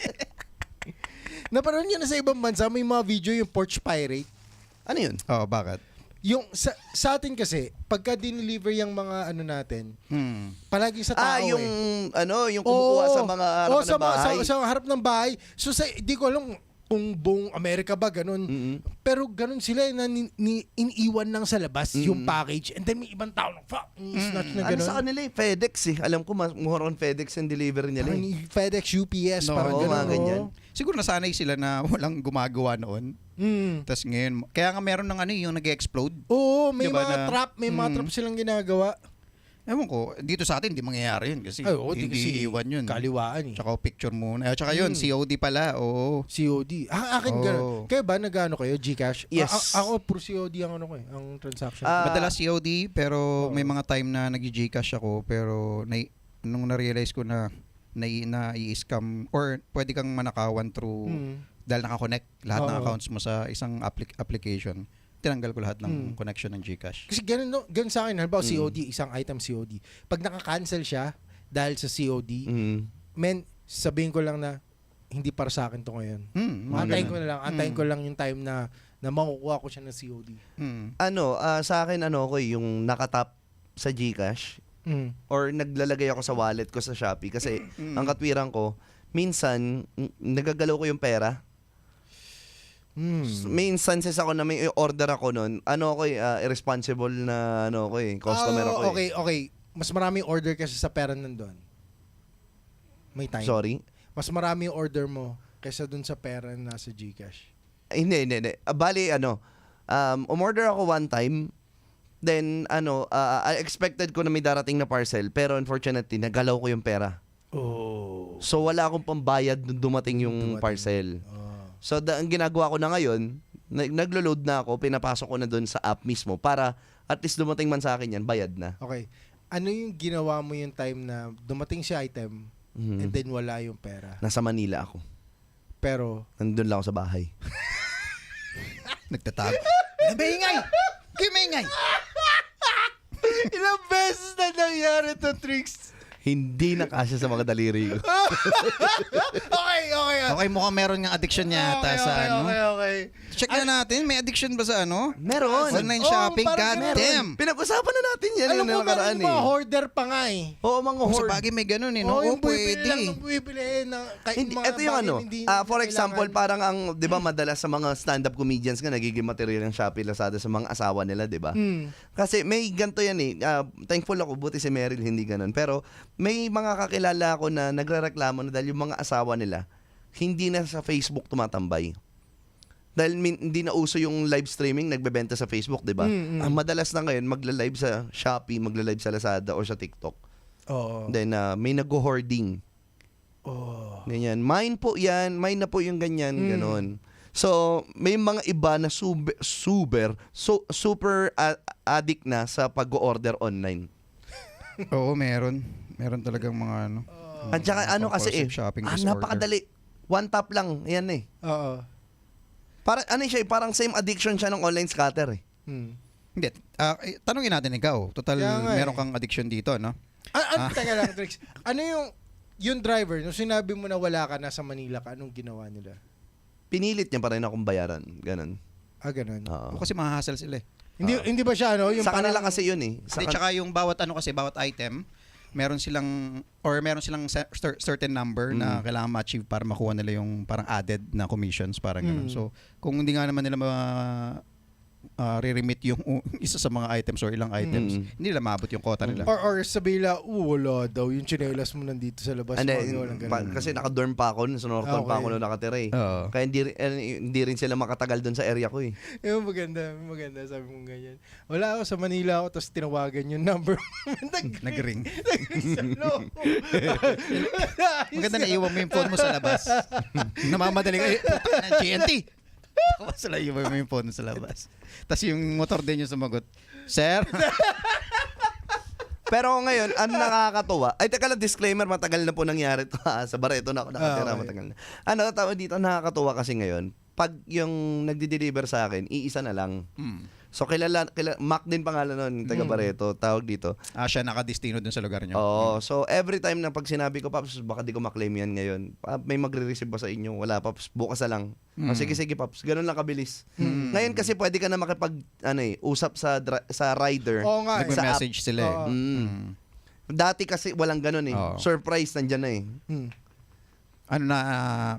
Naparoon nyo na sa ibang bansa, may mga video yung porch pirate. Ano yun? Oo, bakit? Yung sa atin kasi, pagka dineliver yung mga natin, palagi sa tao yung eh. yung kumukuha sa mga harap ng bahay. Sa harap ng bahay. So di ko alam kung buong Amerika ba ganun. Pero ganun sila na iniiwan lang sa labas yung package and then may ibang tao na snatch na ganun. Sa kanila FedEx eh. Alam ko more on FedEx and delivery nila eh. FedEx, UPS, parang Oo, ganun. mga ganyan. Siguro nasanay sila na walang gumagawa noon. Tapos ngayon, kaya nga meron ng yung nag-explode. Oo, may Diba mga na- trap, may mga trap silang ginagawa. Ewan ko, dito sa atin hindi mangyayari yun kasi Hindi hindi iwan yun. Kaliwaan eh. Tsaka picture muna. Tsaka yun, COD pala. Oo. COD. Akin ganun. Kayo ba nagano kayo? Gcash? Yes. Ako puro COD ang ang transaction. Madalas COD pero may mga time na nag-Gcash ako pero nung na-realize ko na i-scam or pwede kang manakawan through dahil nakakonect lahat ng accounts mo sa isang application. Tinanggal ko lahat ng connection ng Gcash. Kasi ganun sa akin, halimbawa COD, isang item COD. Pag naka-cancel siya dahil sa COD, sabihin ko lang na hindi para sa akin to ngayon. Antayin ko lang yung time na makukuha ko siya ng COD. Sa akin yung nakatap sa GCash or naglalagay ako sa wallet ko sa Shopee kasi ang katwiran ko minsan nagagalaw ko yung pera. May instances ako na may order ako noon. Irresponsible na customer ako. Okay. Mas maraming order kasi sa pera nandun. May time. Sorry. Mas maraming order mo kaysa dun sa pera na nasa GCash. Hindi. Bali umorder ako one time. Then I expected ko na may darating na parcel pero unfortunately nagalaw ko yung pera. Oh. So wala akong pambayad nung dumating yung parcel. So ang ginagawa ko na ngayon, naglo-load na ako, pinapasok ko na doon sa app mismo para at least dumating man sa akin yan, bayad na. Okay. Ano yung ginawa mo yung time na dumating si item and then wala yung pera? Nasa Manila ako. Pero Nandun lang ako sa bahay. Nagtatago. Maingay! Kayo maingay! ilang beses na nangyari to, Tricks? Hindi na kasya sa mga daliri ko. Okay. Okay, mukhang meron ng addiction niya ata sa Okay. Check na natin, may addiction ba sa Meron. Online shopping? parang God damn! Pinag-usapan na natin yan Alam yung mo, nakaraan meron mga hoarder pa nga eh. Oo, mga Sa hoard. bagay may ganun Yung pwede. bumibili na kahit Hindi, mga ito yung bagay na hindi for example, kailangan. parang di ba madalas sa mga stand-up comedians nga nagiging material ng Shopee, Lazada sa mga asawa nila, di ba? Kasi may ganito yan eh. Thankful ako, buti si Meryl hindi ganun. Pero may mga kakilala ako na nagrereklamo na dahil yung mga asawa nila, hindi na sa Facebook tumatambay. dahil hindi na uso yung live streaming, nagbebenta sa Facebook, di ba? Ang madalas na ngayon, magla-live sa Shopee, magla-live sa Lazada o sa TikTok. Oo. Then, may nag-hoarding. Oh. Ganyan. Mine po yan. Mine na po yung ganyan. Ganon. So, may mga iba na super addict na sa pag-order online. Oo, meron. Meron talagang mga ano. At saka ano kasi compulsive shopping disorder. napakadali. One tap lang. Yan eh. Oo. Parang same addiction siya ng online scatter eh. Hindi. Tanungin natin ikaw. Total, Kaya nga meron eh. kang addiction dito, no? Teka lang, Trix. Ano yung driver, nung sinabi mo na wala ka, nasa Manila ka, anong ginawa nila? Pinilit niya pa rin akong bayaran. Ganon. Ganun. Oo. Kasi mahahassle sila eh. Hindi ba siya, ano? Yung Sa kanila parang- kasi yun eh. Hindi, tsaka yung bawat item, meron silang certain number na kailangan ma-achieve para makuha nila yung parang added na commissions, parang ganun. So, kung hindi nga naman nila re-remit yung isa sa mga items or ilang items, hindi nila maabot yung quota nila. Or sabi nila, wala daw, yung chinelas mo nandito sa labas. Hindi, Walang ganun. kasi naka-dorm pa ako, sa Norton pa Okay. ako nung nakatira eh. Oo. Kaya hindi rin sila makatagal doon sa area ko eh. Yung maganda, sabi mong ganyan. Wala ako sa Manila ako, tapos tinawagan yung number. Nag-ring. Sa loob. Maganda na iwan mo yung phone mo sa labas. Namamadali ka, puta ng GNT. Tapos na iwan mo yung phone mo sa labas. Tapos yung motor din yung sumagot, Sir? Pero ngayon, ang nakakatuwa, ay teka lang, disclaimer, matagal na po nangyari to sa Barreto na ako nakatira, Okay. matagal na. Ano, tawag dito, nakakatuwa kasi ngayon, pag yung nagdi-deliver sa akin, iisa na lang. So Mac din pangalan nun, taga Barreto, tawag dito. Siya nakadestino dun sa lugar niyo. Oo, so every time na pag sinabi ko, Paps, baka di ko maklaim yan ngayon. May magre-receive ba sa inyo? Wala, Paps, bukas na lang. Sige, Paps, ganun lang kabilis. Ngayon kasi pwede ka na usap sa rider. Oo nga. Sa app. Nagme-message sila eh. Mm. Dati kasi walang ganun eh. Oo. Surprise, nandyan na eh. Ano na,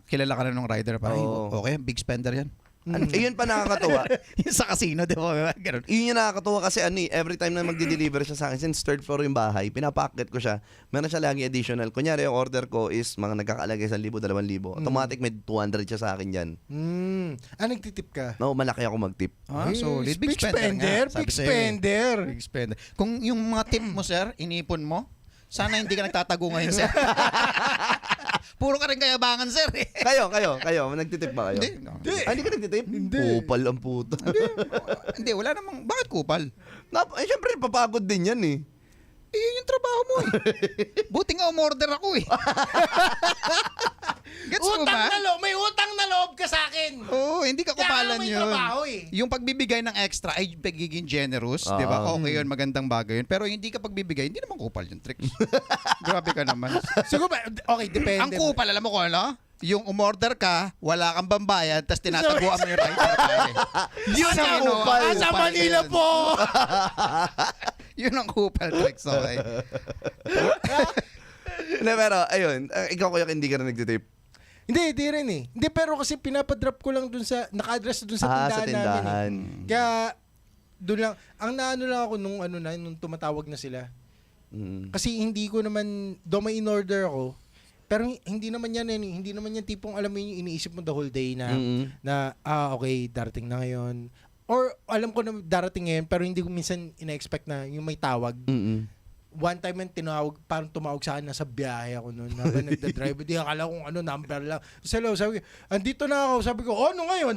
kilala ka na nung rider pa. Oo. Okay, big spender yan. Yun pa nakakatuwa. Yung sa casino, di ba? Ganun. Yun yung nakakatuwa kasi every time na magdi-deliver siya sa akin, since third floor yung bahay, pinapacket ko siya. Meron siya lagi additional. Kunyari, yung order ko is mga nagkakalagay 1,000, 2,000. Automatic may 200 siya sa akin dyan. Nagtitip ka? No, malaki ako mag-tip. So, Big big spender nga. Big Sabi sa'yo eh. spender. Big spender. Kung yung mga tip mo, sir, inipon mo, sana hindi ka nagtatago ngayon, sir. Puro ka rin kayabangan, sir. Kayo, nagtitip ba kayo? Hindi. Hindi ka nagtitip? Hindi. Kupal ang puto. Hindi, wala namang, bakit kupal? Siyempre, papagod din yan eh. Yun yung trabaho mo eh. Buti nga umorder ako eh. Gets mo ba? May utang na loob ka sa akin. Oo, hindi ka kupalan Kaya may yun. trabaho eh. Yung pagbibigay ng extra ay pagiging generous, di ba? Okay yun, magandang bagay yun. Pero hindi ka pagbibigay, hindi naman kupal yung tricks. Grabe ka naman. Siguro ba, okay, depende. Ang kupal, alam mo kung ano? Yung umorder ka, wala kang bambayad, tapos tinataguan mo yung rider pare. Yun ang kupal. Sa Manila yun. po. Yun ang kupal tricks, okay? Pero, ayun, ikaw kuya, hindi ka na nagtitip. Hindi rin eh. Hindi, pero kasi pinapadrop ko lang dun sa, naka-address dun sa tindahan, Sa tindahan. namin eh. Kaya, dun lang, ang naano lang ako nung nung tumatawag na sila. Kasi hindi ko naman, do may in-order ako, pero hindi naman yan, hindi naman yan tipong, alam mo yung iniisip mo the whole day na okay, darating na ngayon. Or, alam ko na darating ngayon, pero hindi ko minsan ina-expect na yung may tawag. One time man parang tumawag sa akin, nasa biyahe ako noon, habang nagda-drive, di akala kong number lang. Hello, sabi ko, andito na ako. Sabi ko, ano ngayon?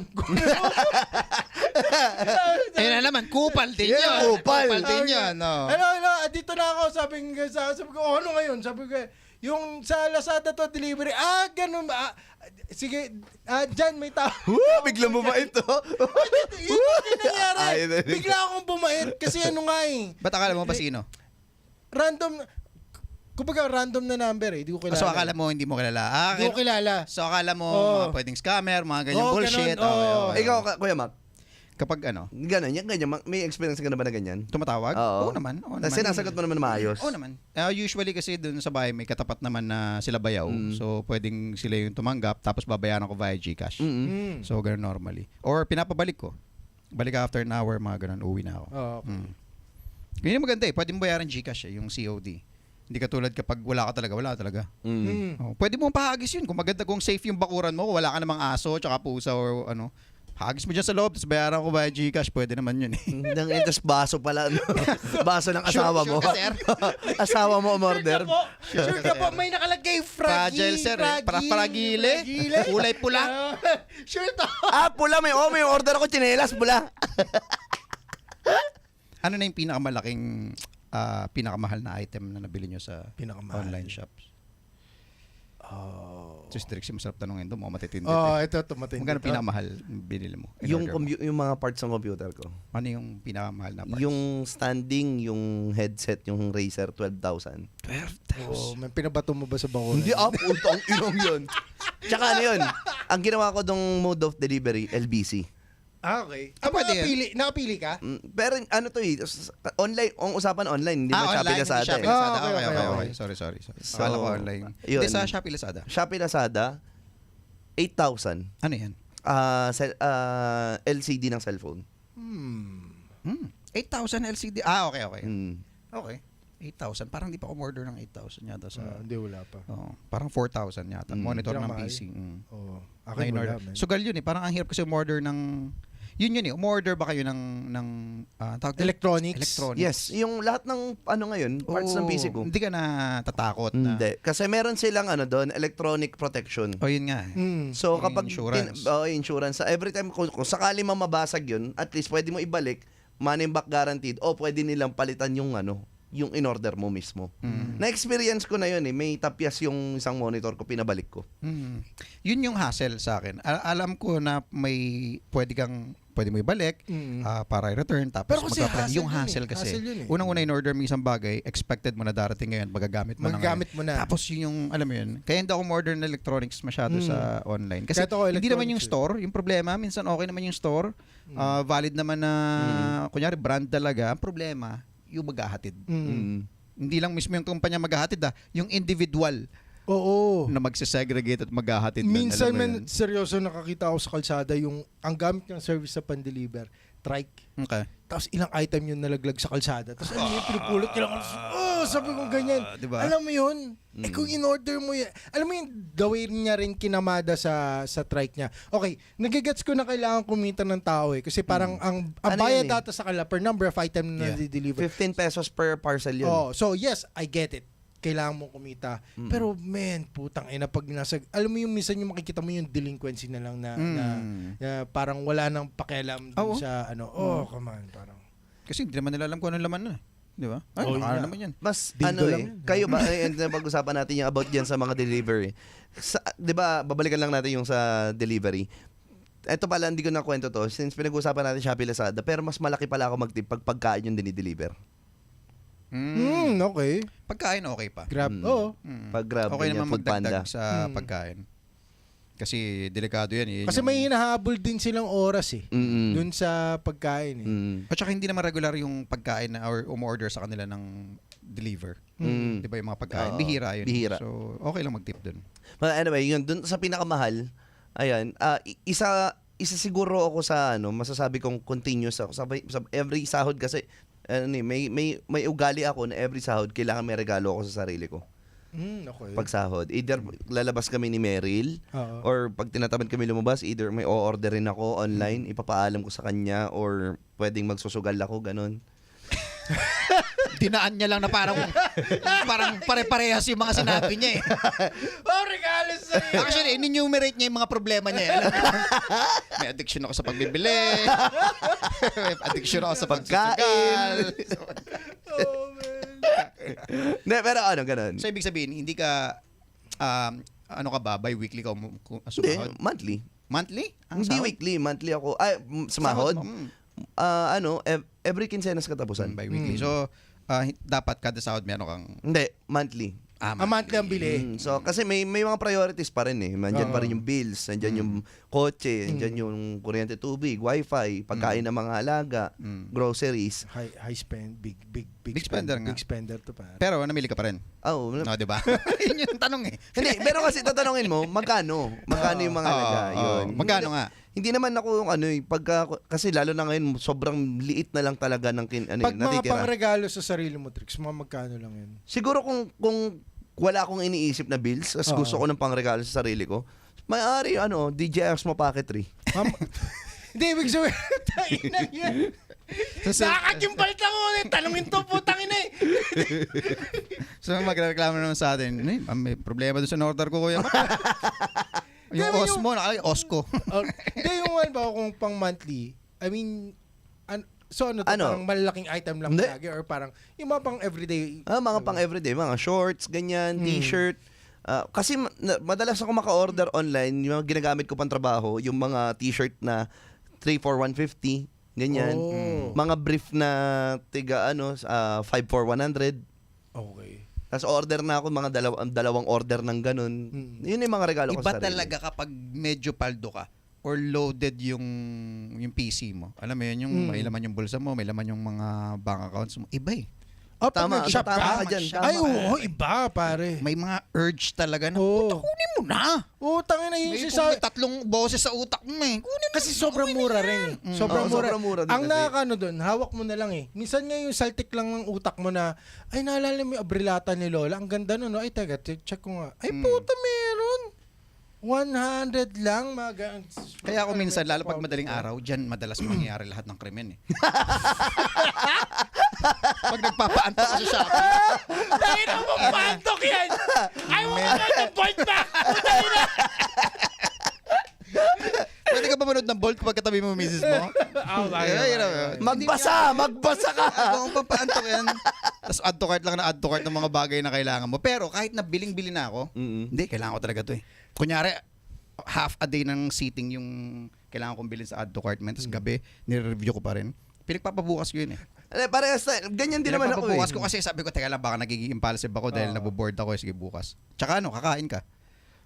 Ayun na naman, kupal din yun. Kupal. Kupal din yun, no? Hello, andito na ako. Sabi ko, ano ngayon? Sabi ko, yung sa Lazada to, delivery, ganun ba? Sige, dyan may tao. Bigla mo ba ito? Yun yung nangyari. Ayun. Bigla akong bumait. Kasi ano nga eh. Ba't akala mo pa sino? Random, kumbaga random na number eh. Di ko kilala. So akala mo hindi mo kilala? Di ko kilala. So akala mo Oo. mga pwedeng scammer, mga ganyan Oo, bullshit. ganun, oo. Ikaw, Kuya Mac, Kapag ano, ganyan, may experience ka na ba na ganyan? tumatawag? Oo. Oo naman. Oo Kasi naman. nasagot mo naman na maayos. Oo naman. Usually kasi dun sa bahay may katapat naman na sila bayaw. So pwedeng sila yung tumanggap tapos babayaran ko via GCash. So ganun normally. Or pinapabalik ko. Balik after an hour, mga ganun, uwi na ako. Okay. Yun yung maganda eh. Pwede mo bayaran GCash eh, yung COD. Hindi katulad kapag wala talaga. Oh, pwede mo pahagis yun. Kung maganda, kung safe yung bakuran mo, wala ka namang aso, tsaka pusa or ano, hagis mo dyan sa loob, tapos bayaran ko via Gcash, pwede naman yun eh. Nang tapos baso pala, no? Baso ng asawa mo. Sure ka, sir? Asawa mo umorder. Sure ka po, may nakalagay Fragile, sir. Fragile. Kulay pula. Sure to. Pula, may order ako, tsinelas, pula. Ano na yung pinakamalaking, pinakamahal na item na nabili nyo sa Pinakamahal. online shops? Oh. Just Trixie, masarap tanongin to, mga matitindi. Ito tumatindi. Magkano pinakamahal binili mo? Yung, In-order mo? yung mga parts ng computer ko. Ano yung pinakamahal na parts? Yung standing, yung headset, yung Razer, 12,000. Oh, may pinabato mo ba sa bakunan? Hindi, putang inong yun. Tsaka ano yun, ang ginawa ko dong mode of delivery, LBC. Okay. Pwede yan. Nakapili ka? Pero ano to online, ang usapan online, hindi mo Shopee Lazada. Shopee eh. Lazada. Okay, Okay. okay. Sorry. So, Akala ko online. yun. Hindi, sa Shopee Lazada. Shopee Lazada, 8,000. Ano yan? LCD ng cellphone. 8,000 LCD. Okay. Mm. Okay. 8,000. Parang di pa ako order ng 8,000 yata sa... Hindi, wala pa. parang 4,000 yata. Monitor ng Pinamahal. PC. Oh. Na Akin in-order. wala, man. Sugal yun eh. Parang ang hirap kasi umorder ng... Yun eh. Umorder ba kayo ng tawag doon? Electronics. Yes, yung lahat ng ano ngayon, parts ng PC ko. Hindi ka na tatakot na... Hindi. Kasi meron silang ano doon, electronic protection. O yun nga eh. So Yung kapag insurance. insurance, every time kung sakali mabasag yun, at least pwede mo ibalik, money back guaranteed, o pwede nilang palitan yung ano, yung in-order mo mismo. Na-experience ko na yun eh. May tapyas yung isang monitor ko, pinabalik ko. Yun yung hassle sa akin. Alam ko na pwede mo ibalik para i-return tapos Pero kasi magpa-plan. hassle Yung yun hassle eh. kasi. Hassle yun eh. Unang-una in-order mo isang bagay, expected mo na darating ngayon, magagamit mo Magagamit na mo na. Tapos yun yung, alam mo yun, kaya hindi ako umorder ng electronics masyado sa online. Kasi Kahit ako hindi naman yung electronics store, yung problema, minsan okay naman yung store, valid naman na, kunyari, brand talaga. Ang problema, yung maghahatid. Hindi lang mismo yung kumpanya maghahatid yung individual Oo. na magsisegregate at maghahatid. Minsan, alam mo yun. seryoso nakakita ako sa kalsada yung ang gamit ng service sa pan-deliver, trike. Okay. Tapos ilang item yung nalaglag sa kalsada. Tapos ano yung pinupulot nila. Sabi ko ganyan. Diba? Alam mo yun? Kung in-order mo yan, alam mo yung gawin niya rin kinamada sa trike niya. Okay, nagigets ko na kailangan kumita ng tao eh. Kasi parang ang Ano bayad yun eh? data sa kanila per number of item na deliver. 15 pesos per parcel yun. Oh, so yes, I get it. Kailangan mong kumita. Pero man, putang ina pag nasa, alam mo yung minsan yung makikita mo yung delinquency na lang na parang wala nang pakialam dun sa ano. Oh, come on, parang. Kasi hindi naman nila alam kung anong laman na. Di ba? Ay, Oh, nakakala yun naman yan. Mas Dildo ano lang eh, yun. kayo ba, pag-usapan natin yung about dyan sa mga delivery. Di ba, babalikan lang natin yung sa delivery. Ito pala, hindi ko na kwento to, since pinag-usapan natin Shopee Lazada, pero mas malaki pala ako magtip pag pagkain yung dinideliver. Okay. Pagkain okay pa. Grab. Oo. Pag Grab, Okay ganyan, naman Food Panda. magdagdag sa pagkain. Kasi delikado yan. Kasi may hinahabol din silang oras eh. Dun sa pagkain eh. At saka hindi naman regular yung pagkain na or umorder sa kanila ng deliver. Di ba yung mga pagkain? Oo, Bihira yun. bihira. So, okay lang mag-tip dun. But anyway, yun, dun sa pinakamahal, ayan, isa siguro ako sa ano, masasabi kong continuous ako sa every sahod kasi may ugali ako na every sahod kailangan may regalo ako sa sarili ko. Okay. Pag sahod, either lalabas kami ni Meryl or pag tinatamad kami lumabas, either may o-order rin ako online, ipapaalam ko sa kanya or pwedeng magsusugal ako, ganun. Dinaan niya lang na parang pare-parehas yung mga sinabi niya eh. Regalo sa'yo! Actually, enumerate niya yung mga problema niya eh. Alam mo, may addiction ako sa pagbibili. May addiction ako sa pagsusugal. Oh, man. Pero ano, ganun. So, ibig sabihin, hindi ka, ano ka ba, bi-weekly ka Hindi, sumahod? monthly. Monthly? Ang Hindi sahod? weekly, monthly ako. Ay, sumahod? Sahod mo. Every quincenas katapusan. Bi-weekly. So, dapat kada sahod meron kang... Hindi, monthly. Monthly ang bili. So, kasi may mga priorities pa rin eh. Nandiyan pa rin yung bills, nandiyan yung kotse, nandiyan yung kuryente, tubig, wifi, pagkain ng mga alaga, groceries. High spend, big spender nga. Big spender to pa. Pero namili ka pa rin. Oh, No, di ba? Yun yung tanong eh. hindi, pero kasi tatanungin mo, magkano? Magkano yung mga alaga? Yun. Magkano nga? Hindi naman ako yung ano eh, kasi lalo na ngayon, sobrang liit na lang talaga ng Pag mga natitira. pangregalo sa sarili mo, Trix, mga magkano lang yun? Siguro kung wala akong iniisip na bills, as gusto ko ng pangregalo sa sarili ko, may-ari, DJI Osmo Pocket 3. Hindi, ibig sabihin, tangina yan. Nakakakimbal lang mo, tanungin to, putang ina eh. So magreklamo naman sa atin, may problema doon sa order ko, kuya. Yung Hindi, Osmo, Osco. Hindi, yung ba kung pang monthly, I mean, so ano to, Ano? parang malalaking item lang Hindi. lagi or parang yung mga pang everyday. Mga pang everyday, mga shorts, ganyan, t-shirt. Kasi madalas ako maka-order online, yung mga ginagamit ko pang trabaho, yung mga t-shirt na 3 for 150, ganyan. Oh. Mga brief na tiga 5 for 100. Okay. Tapos order na ako mga dalawang order ng ganun. Yun yung mga regalo ko Iba sa sarili. talaga kapag medyo paldo ka or loaded yung PC mo. Alam mo yun, yung may laman yung bulsa mo, may laman yung mga bank accounts mo. Iba eh. Oh, pag Tama, nag-shop tama ka, ka dyan, tama ay, ka. oo, iba, pare. May mga urge talaga na, Oo. kunin mo na. Oo, tangina yun May, siya sa... tatlong boses sa utak mo eh. Kunin mo Kasi na, sobrang okay na mura yan. rin eh. Sobrang Oo, mura. sobrang mura din Ang kasi. nakakano doon, hawak mo na lang eh. Minsan nga yung saltik lang ng utak mo na, ay naalala mo yung abrilata ni Lola, ang ganda nun. No? Ay, teka, check ko nga. Ay, puta, meron. 100 lang, mga Kaya ako minsan, lalo pag madaling araw, dyan madalas mangyayari lahat ng krimen eh. Pag nagpapaantok ka sa Shopee, Dahil na mo, pantok yan! Ay, mo ka ng point back! Dahil na! pwede ka ba manood ng Bolt kapag katabi mo misis mo? Magbasa ka! Ako ang papaantok yan. Tapos add to cart lang na add to cart ng mga bagay na kailangan mo. Pero kahit na biling-bili na ako, hindi, kailangan ko talaga to eh. Kunyari, half a day ng seating yung kailangan kong bilhin sa add to cart. Tapos gabi, nire-review ko pa rin. Pinagpapabukas ko yun eh. Parehas ganyan din naman ako Pinagpapabukas eh. ko kasi sabi ko, teka lang, baka nagiging impulsive ako dahil naboboard ako. Sige, bukas. Tsaka kakain ka.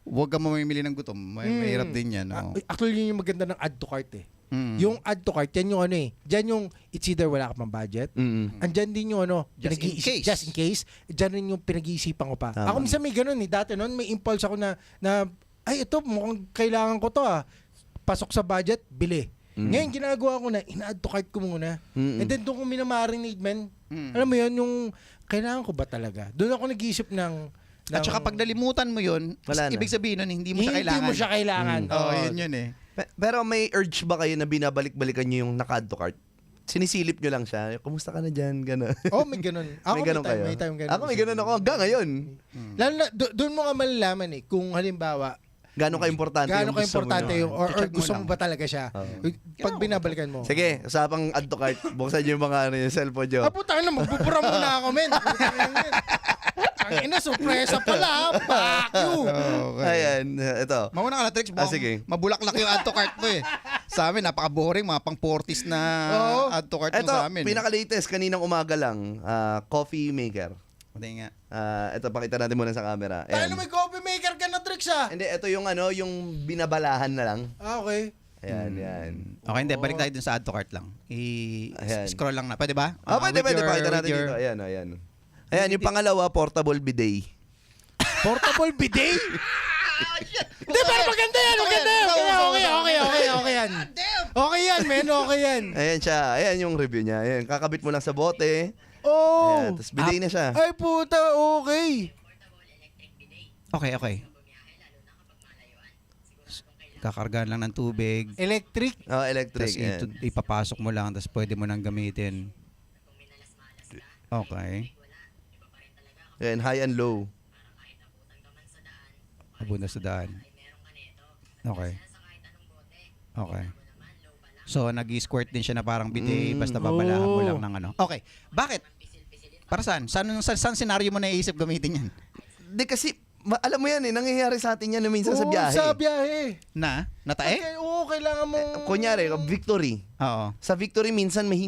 Huwag ka mamimili ng gutom. Mahirap din yan. Actually, yun yung maganda ng add to cart eh. Mm. Yung add to cart, yan yung ano eh. Diyan yung, it's either wala ka pang budget, andyan din yung ano, Just in case. just in case, dyan rin yung pinag-iisipan ko pa. Tama. Ako minsan may ganun eh. Dati noon, may impulse ako na, ay ito, mukhang kailangan ko to ah. Pasok sa budget, bili. Ngayon, ginagawa ko na, ina-add to cart ko muna. And then doon ko minamarinate, man. Alam mo yun, yung kailangan ko ba talaga? Doon ako nag-iisip ng At saka pag nalimutan mo yun, Wala na. ibig sabihin nun, hindi mo siya kailangan. Hindi mo siya kailangan. Oo, yun eh. Pero may urge ba kayo na binabalik-balikan nyo yung naka-add to cart? Sinisilip nyo lang siya. Kumusta ka na dyan? Gano'n. Oh, may ganun. Ako May ganun kayo? may time ganun. Ako may ganun ako hanggang ngayon. Lalo na, doon mo nga malalaman eh, kung halimbawa, Gano'n ka-importante gaano yung ka gusto mo importante nyo. yung, or I-check mo gusto mo lang. ba talaga siya? Pag binabalikan mo. Sige, usapang add to cart. Buksan nyo yung mga yung cellphone nyo. Ah, puta na, magbubura muna ako, men. Ang ina, sorpresa pala. Fuck you. Ayan, ito. Mauna ka na, Trix. Sige. Mabulaklak yung add to cart mo eh. Sa amin, napaka-boring. Mga pang 40s na Oo. add to cart mo Ito, sa amin. pinaka-latest, kaninang umaga lang, coffee maker. Hindi nga. Ito, pakita natin muna sa camera. Tayo Ayan. na may coffee maker ka na, Trix, ah. Hindi, ito yung yung binabalahan na lang. Ah, okay. Ayan, yan. Okay, hindi. Balik tayo dun sa add to cart lang. Ayan. Scroll lang na. Pwede ba? Pwede, With your- pakita natin with your- dito. Ayan, ayan. Ayan, yung pangalawa, portable bidet. Portable bidet? Hindi, pero maganda yan, maganda yan. Okay yan. Okay yan, men, okay yan. Ayan siya. Ayan yung review niya. Ayan, kakabit mo lang sa bote. Oh. Ayan, tapos bidet na siya. Ay, puta, okay. Okay. Kakargahan lang ng tubig. Electric. Oh, electric. Tapos Ayan. ipapasok mo lang. Tapos pwede mo nang gamitin. Okay. Ayan, high and low. Abunda sa daan. Okay. So, nag-squirt din siya na parang bidet, basta babalahan mo lang ng ano. Okay. Bakit? Para saan? Saan senaryo mo naisip gamitin yan? Di kasi, alam mo yan nangyayari sa atin yan na minsan sa Oo, biyahe. Sa biyahe. Natae? Okay, oo, kailangan mong... Kunyari, Victory. Oo. Sa Victory, minsan may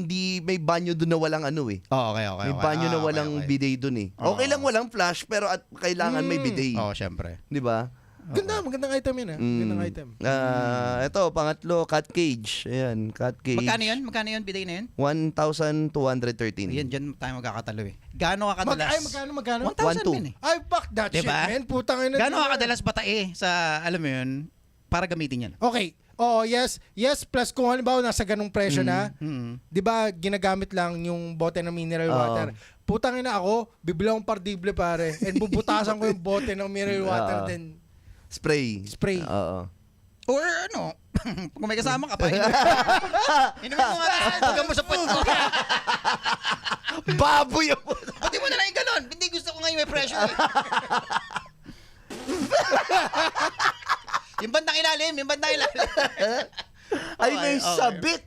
banyo doon na walang ano eh. Oh, okay. May banyo na walang bidet doon eh. Okay lang walang flash, pero at kailangan may bidet. Oo, syempre. Di ba? Magandang item yun, ah. Magandang item. Ito, pangatlo, cat cage. Ayan, cat cage. Magkano yun? Bidet na yun? 1,213. Yan, dyan tayo magkakatalo eh. Gaano ka kadalas? Magkano? 1,000 1,200. din eh. Ay, fuck that Diba? shit, man. Putang ina. Gaano ka kadalas batae sa, alam mo yun, para gamitin yan? Okay. Oh, yes. Yes, plus kung halimbawa nasa ganung presyo na, 'di ba, ginagamit lang yung bote ng mineral water. Putang ina ako, bibili akong pardible pare, and bubutasan ko yung bote ng mineral water then Spray. spray. Oo. Or Kung may kasama ka pa, inumin mo nga. Tugan mo sa puwet mo. Baboy yung Pati mo na lang yung ganon. Hindi gusto ko ngayon may pressure. Yung bandang ilalim. Ay, may Okay. sabit.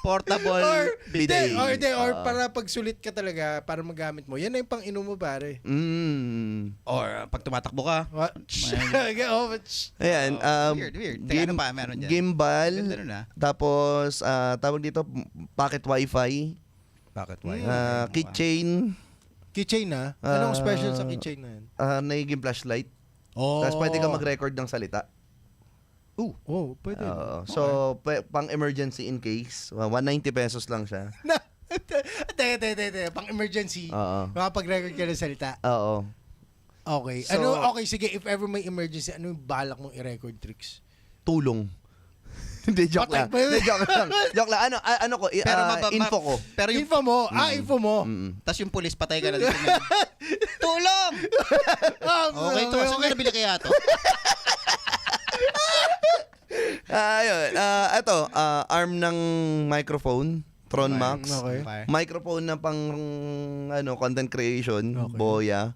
Portable bidet. Or para pag sulit ka talaga, para magamit mo. Yan na yung pang-inom mo, pare. Or pag tumatakbo ka. What? Ayan. Weird. Teka, ano pa meron dyan? Gimbal. Ganda nun, ah. Tapos, tawag dito, pocket wifi. Bakit? Keychain. Keychain na? Anong special sa keychain na yan? Nagiging flashlight. Oh. Tapos pwede ka mag-record ng salita. Oh, pwede. So, pang emergency in case, 190 pesos lang siya. Pang emergency. Oo. Makapag-record ka ng salita. Oo. Okay. So- Okay, sige. If ever may emergency, ano yung balak mong i-record tricks? Tulong. Hindi, joke Patay lang. pa yun. Hindi, joke lang. Joke lang. Ano ko, info ko. Pero yung, Info mo. Info mo. tas yung pulis, patay ka na dito. Tulong! Okay, to. Saan ka nabili kaya to? Ayun. Ito, arm ng microphone. Tron Max. Okay. Microphone na pang content creation. Okay. Boya.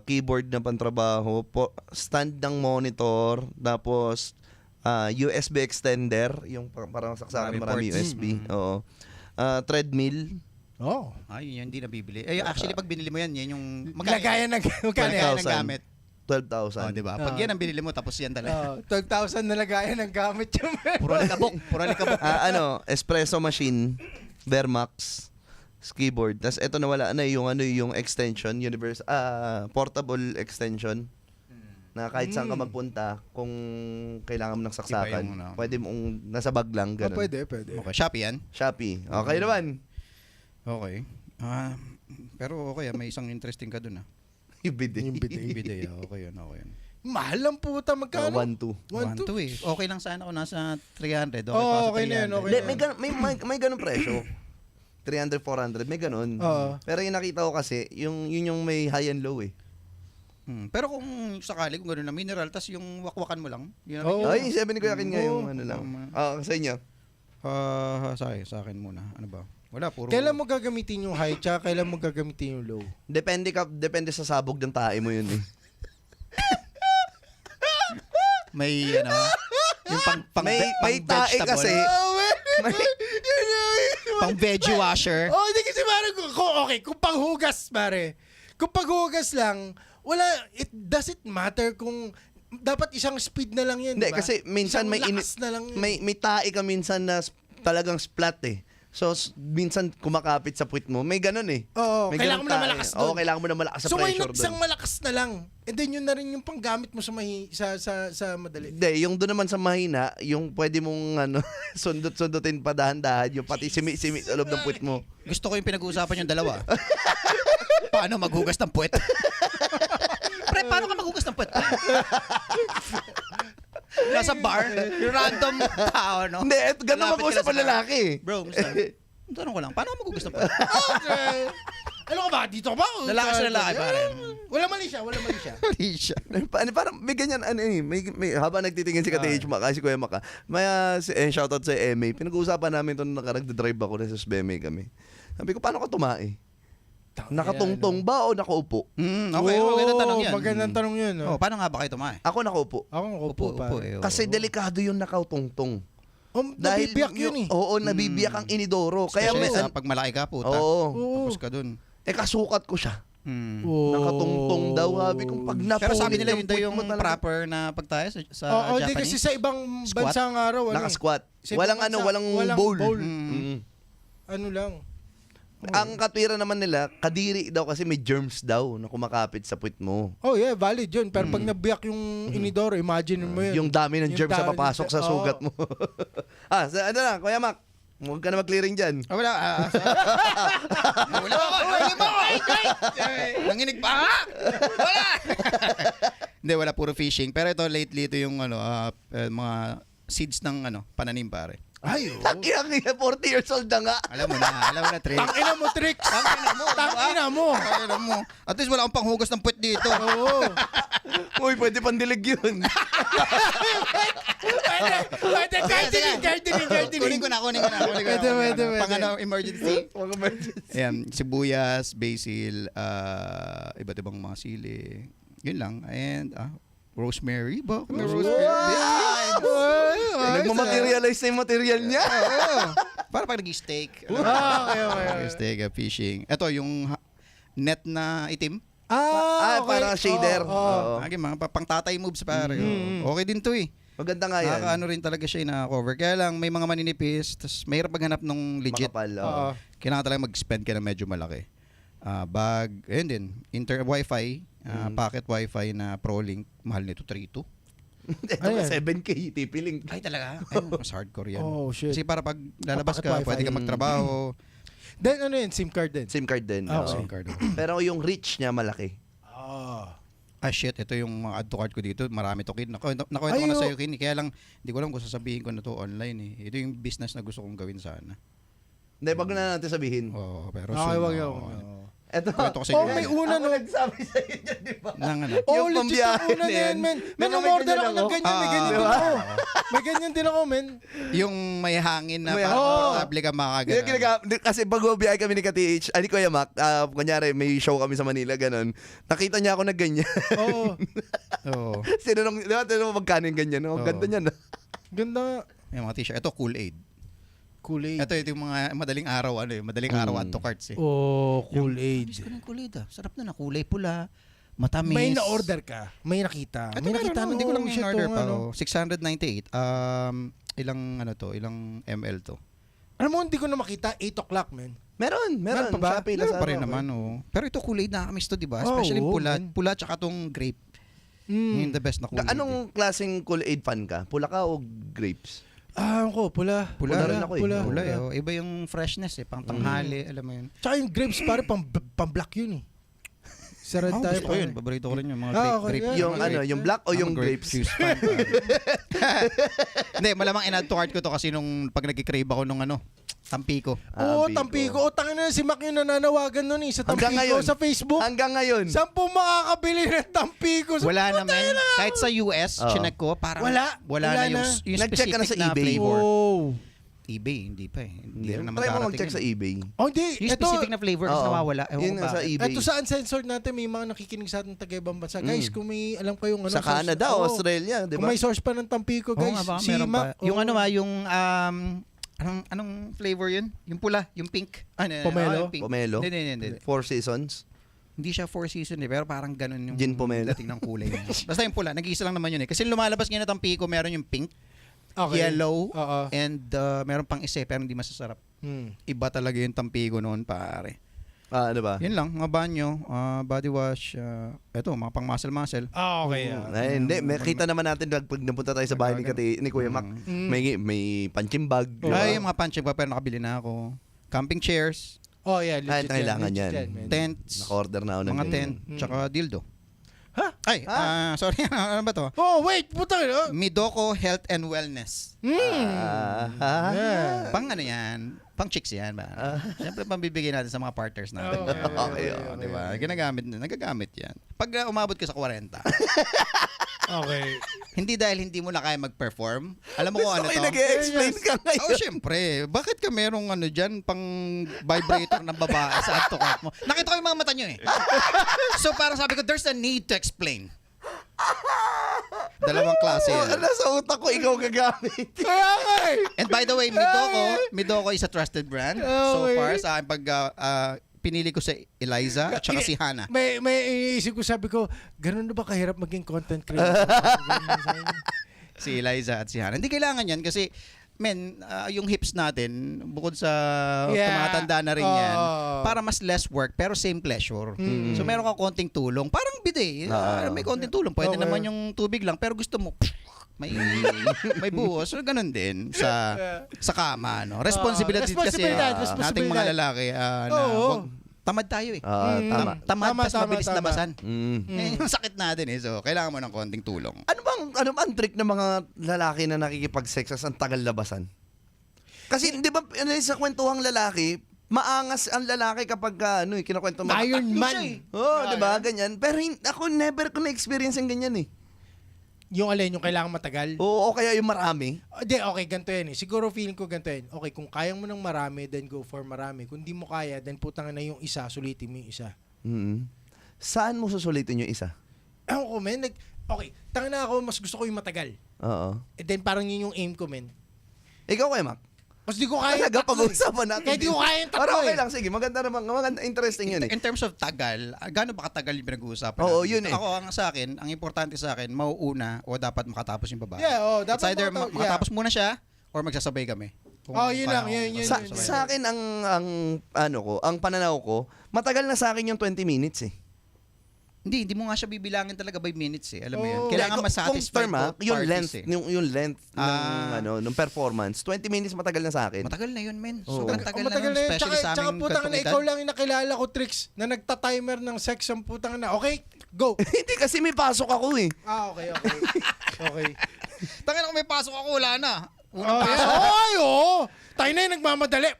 Keyboard na pantrabaho. Stand ng monitor. Tapos, USB extender. Yung parang saksakan marami ports. USB. Oo. Treadmill. Oh. Ay, yun hindi nabibili. Actually, pag binili mo yan yung... Lagayan ng magkano yan? 12,000. ng gamit. 12,000. Oh, di ba? Pag yan ang binili mo, tapos yan talaga. 12,000 na lagayan ng gamit yung Puro alikabok. Espresso machine, Vermax, keyboard. Tapos ito nawala na yung extension, portable extension. Na kahit saan ka magpunta, kung kailangan mo ng saksakan, Iba yung, pwede mong nasa bag lang, ganun. Pwede. Okay, Shopee yan? Shopee. Okay naman. Okay. Pero okay, may isang interesting ka dun. Yung bidet. Yung bidet. Bidet, okay yun. Mahal lang puta. Magkano? 1-2. 1-2. 1-2 eh. Okay lang sana kung nasa 300. Okay na yan, okay. May ganun presyo. 300, 400, may ganun. Oo. Pero yung nakita ko kasi, yun yung may high and low eh. Pero kung sakali, kung gano'n na mineral, tas yung wakwakan mo lang. Yun Oo. Ay, sabi ni Kuya Kin nga yung ano lang. Sa inyo. Sa akin muna. Ano ba? Wala, puro... Kailan mo gagamitin yung high, tsaka kailan mo gagamitin yung low? Depende sa sabog ng tae mo yun eh. May, yung may tae vegetable. kasi. Pang veggie washer. Hindi kasi parang, kung panghugas, pare. Kung panghugas lang, it doesn't matter kung dapat isang speed na lang yan, Hindi, diba? kasi minsan Isang may lakas na lang yun. may tae ka minsan na talagang splat eh. So, minsan kumakapit sa puwit mo. May ganun eh. Oo, May kailangan ganun mo na tae. malakas doon. Oo, kailangan mo na malakas sa So why pressure not doon. isang malakas na lang? And then yun na rin yung panggamit mo sa sa madali. Hindi, yung doon naman sa mahina, yung pwede mong sundot-sundutin pa dahan-dahan, yung pati simi-simi sa loob ng puwit mo. Gusto ko yung pinag-uusapan yung dalawa. Paano maghugas ng puwet? Pre, paano ka maghugas ng puwet? Nasa bar, yung random tao, no? Hindi, ganun Malapit mag-usap ka ang lang sa bar. lalaki. Bro, tanong ko lang, paano ka maghugas ng puwet? Okay. Ano ka ba? Dito ka ba? Lalaki sa lalaki, pare. Wala mali siya. Parang may ganyan, may habang nagtitingin si KTH Maka, si Kuya Maka, may shoutout sa MA, pinag-uusapan namin ito nung nakaragdadrive ako na sa SBMA kami. Sabi ko, paano ka tumae? Nakatungtong ba o nakaupo? Okay, magandang tanong yan. Magandang tanong yun. Oh, paano nga ba kayo tumae? Ako nakaupo. Ako upo pa. Kasi delikado yung nakatungtong. Nabibiyak yun eh. Oo, nabibiyak ang inidoro. Kaya Especially may, sa pag malaki ka, puta. oo. Tapos ka dun. Kasukat ko siya. Oh. Nakatungtong daw. Sabi kong pag napulit. Pero sabi nila yun daw puwit yung mo talaga. proper na pagtayo sa Hindi Japanese. kasi sa ibang Squat? bansang araw, Nakasquat. Sa Walang ibang bansa, walang walang bowl. bowl. Mm. lang. Ang katwira naman nila, kadiri daw kasi may germs daw na kumakapit sa puwit mo. Oh yeah, valid yun. Pero pag nabiyak yung inidoro, imagine mo yun. Yung dami ng Yung germs na dami papasok sa sugat mo. Ano lang, Kuya Mac, huwag ka na mag-clearing dyan. Wala. Wala ako. Nanginig pa nga. Wala. Hindi, wala, puro fishing. Pero ito, lately, ito yung mga seeds ng pananim, pare. Ay, oo. Takiya, 40 years old na nga. Alam mo na, Trix. Tangina mo, Trix. Tangina mo. Alam mo. At least wala akong panghugas ng puwet dito. Oo. Uy, pwede pandilig yun. Pwede, gardening. Kunin ko na. Pwede. Pang emergency. Mga emergency. Ayan, sibuyas, basil, iba't ibang mga sili. Yun lang. And, rosemary ba? May rosemary. Nagmamaterialize na yung material niya. Oo. Para pag nag-steak. Okay. Steak, fishing. Ito, yung net na itim. Okay. Parang shader. Oo. Oo. Mga pang-tatay moves, pare. Okay din to eh. Maganda nga yan. Nakakaano rin talaga siya na cover. Kaya lang, may mga maninipis, tapos mahirap maghanap ng legit. Makapal. Oo. Kailangan talaga mag-spend ka na medyo malaki. Bag, ayun din. Wi-Fi, pocket Wi-Fi na ProLink, mahal nito 3.2. Ito Ayan. 7K, tipiling. Ay talaga? Ayun, mas hardcore yan. Oh, shit. Kasi para pag lalabas Pocket ka, Wi-Fi. pwede ka magtrabaho. Then ano yun? SIM card din. SIM card din. Ah, oo. SIM card. Pero yung reach niya malaki. Shit, ito yung mga add to cart ko dito. Marami to, Kin. Nakwento ko Ay, na oh. sa'yo, Kin. Kaya lang, hindi ko alam kung sasabihin ko na to online eh. Ito yung business na gusto kong gawin sana. Hindi, wag na natin sabihin. Oo, pero Okay, soon, wag oo. yun. Eto. Kwento ko sa Oh, inyo. may una Ako no. nagsabi sa inyo, di ba? Nang ano. Oh, Yung legit pambiyahe yung una na na yan, yan. men. Men, May umorder ganyan ako ng ako. ganyan. May ganyan din diba? ako. May ganyan din ako, men. Yung may hangin na May parang hangin. able ka makagana. Kasi pag biyay kami ni Ka-TH, ani Kuya Mac, kunyari may show kami sa Manila, ganun. Nakita niya ako na ganyan. Oo. Oo. Sinanong, di ba, tinanong mo magkano yung ganyan? Oh, Oo. ganda niyan. Ganda. Yung mga t-shirt. Ito, Kool-Aid. Kool-Aid. Ito yung mga madaling araw, madaling araw add to carts eh. Oh, Kool-Aid. Miss ko ng Kool-Aid Sarap na kulay pula, matamis. May na-order ka. May nakita. Ito May nakita. hindi ko lang shit, in-order oh, pa. ano. 698. Ilang ml to? Alam mo, hindi ko na makita. 8 o'clock, men. Meron. Meron pa ba? Shopee, Meron Lazada, pa rin okay. naman, oh. Pero ito Kool-Aid nakakamiss to, di ba? Oh, Especially oo, pula. man. Pula tsaka tong grape. Yun the best na Kool-Aid. Anong klaseng Kool-Aid fan ka? Pula ka o grapes? Ako, pula. Pula rin ako eh. Pula. Pula, eh. Oh. Iba yung freshness eh. Pang tanghali, alam mo yun. Tsaka yung grapes, pare, pang-black yun eh. Sarad tayo. Gusto ko yun. pare. Paborito ko rin yung mga Okay, grape. Yung mga ano, grape. yung black o I'm a yung grape grapes? juice fan, pare. Hindi, malamang in-add to cart ko to kasi nung pag nag-crave ako nung Tampico. Oo, Tampico. O, tangin na si Mac yung nananawagan nun eh, sa Hanggang Tampico, ngayon. sa Facebook. Hanggang ngayon. Saan po makakabili ng Tampico? Wala naman. Kahit sa US, Oo. chinek ko, parang Wala na yung Nag-check ka na specific sa na eBay? flavor. Oh. eBay, hindi pa eh. Hindi rin naman Try mo darating mag-check yun. sa eBay. Oh, hindi. Yung Ito, specific na flavor is Oo. nawawala. Ewan Yun ko nga sa bakit. eBay. ito sa uncensored natin, may mga nakikinig sa ating taga-ibang bansa. Guys, kung may alam kayong ano. Sa Canada o Australia, di Kung ba? may source pa ng Tampico, Oo guys. nga ba, Si meron Mac. pa. Yung oh. yung anong flavor yun? Yung pula, yung pink. Pomelo? Yung pink. Pomelo? Hindi. Four Seasons? Hindi siya four season eh, pero parang ganun yung Gin pomelo. dating ng kulay niya. Basta yung pula, nag-iisa lang naman yun eh. Kasi lumalabas ngayon na Tampico, meron yung pink, Okay. yellow, Oo. and meron pang isa pero hindi masasarap. Iba talaga yung Tampico noon, pare. Ano ba? Yun lang, mga banyo, body wash, eto, mga pang muscle. Okay. Ay, hindi. May kita naman natin pag napunta tayo sa bahay ni Kuya Mac. May punching bag. di ba? Ay, yung mga punching pa, pero nakabili na ako. Camping chairs, Oh, yeah. Ay, Legit kailangan legit yan. man. tents, Naka-order na ako ng mga ganyan. tent, tsaka dildo. Ha? Ay, sorry, ano ba to? Oh, wait. Puta. Midoko Health and Wellness. Yeah. Pang ano yan? Pang chicks yan ba? Siyempre pambibigay natin sa mga partners natin. Okay, Di ba? Nagagamit yan. Pag umabot ka sa 40, Okay. hindi dahil hindi mo na kaya mag-perform, alam mo kung ano Gusto ko to? nag-explain ka Oh, ngayon. syempre. Bakit ka merong ano dyan, pang vibrator ng babae sa autocart mo? Nakita ko yung mga mata nyo eh. So parang sabi ko, there's a need to explain. Dalawang klase yan. Nasa utak ko, ikaw gagamit. Kaya nga eh. And by the way, Midoko is a trusted brand. So Okay. far, sa akin pag pinili ko si Eliza at saka si Hannah. May iniisip ko, sabi ko, ganun na ba kahirap maging content creator? Si Eliza at si Hannah. Hindi kailangan yan kasi yung hips natin, bukod sa tumatanda na rin yan, para mas less work, pero same pleasure. So meron kang konting tulong. Parang bide, may konting tulong. Pwede Okay. naman yung tubig lang, pero gusto mo, may buhos. So ganun din sa kama. No? Responsibility kasi nating mga lalaki. Wag, tamad tayo eh. Tama. Tamad, tas mabilis tama. labasan. Mm. Yung sakit natin eh. So kailangan mo ng konting tulong. Ano bang trick ng mga lalaki na nakikipag-sex ang tagal labasan? Kasi di ba sa kwentuhang lalaki, maangas ang lalaki kapag kinakwento mo. Iron Tatlo Man. siya eh. Oo, di ba? Ganyan. Pero ako never ko na-experience ang ganyan eh. Yung alin, yung kailangan matagal. Oo, o kaya yung marami. Hindi, okay, ganito yan eh. Siguro feeling ko ganito yan. Okay, kung kaya mo ng marami, then go for marami. Kung di mo kaya, then putang na yung isa, sulitin mo yung isa. Saan mo susulitin yung isa? Ewan ko, men. Okay, tanga na ako, mas gusto ko yung matagal. Oo. And then parang yun yung aim ko, men. Ikaw kaya, Mac? Kasi di ko kaya Talaga, tatlo eh. pag-uusapan natin. Kaya di ko kaya yung tatlo Pero okay eh. lang, sige. Maganda interesting yun eh. In terms of tagal, gaano ba katagal yung pinag-uusapan? Oo, natin? yun eh. Ako, ang importante sa akin, mauuna o dapat makatapos yung babae. Yeah, dapat It's either makatapos, makatapos muna siya or magsasabay kami. Yun lang, yun. Sa akin, ang pananaw ko, matagal na sa akin yung 20 minutes eh. Hindi mo nga siya bibilangin talaga by minutes eh. Alam mo Oo. yun. Kailangan masatisfy both yung parties length, eh. yung length ng performance. 20 minutes matagal na sa akin. Matagal na yun, men. Oo. Sobrang tagal na Matagal nun, na yun. especially sa Tsaka aming putang na, kantong ikaw edad. lang yung nakilala ko, Trix, na nagta-timer ng sex ang putang na. Okay, go. Hindi kasi may pasok ako eh. Okay. Okay. Tangin ako may pasok ako, wala na. Tayo na yung nagmamadali.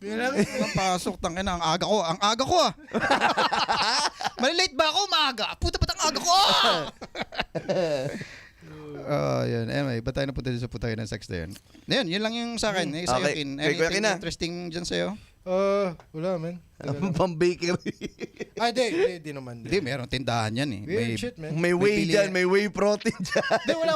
Yun lang. Ang pasok, tangin na. Ang aga ko ah. Malilate ba ako? Maaga. Puta ba't ang aga ko? Yun. Anyway, ba't tayo napunta dito sa putay ng sex na yun? Yun lang yung sa akin. Sa'yo, Okay. Kin. Kay Kuya Anything Kin na. interesting dyan sa'yo? Wala, man. Pang-bakery. Di naman. Hindi, meron tindahan yan eh. Weird shit, man. May whey Bibili- dyan, may whey protein dyan. Hindi, wala.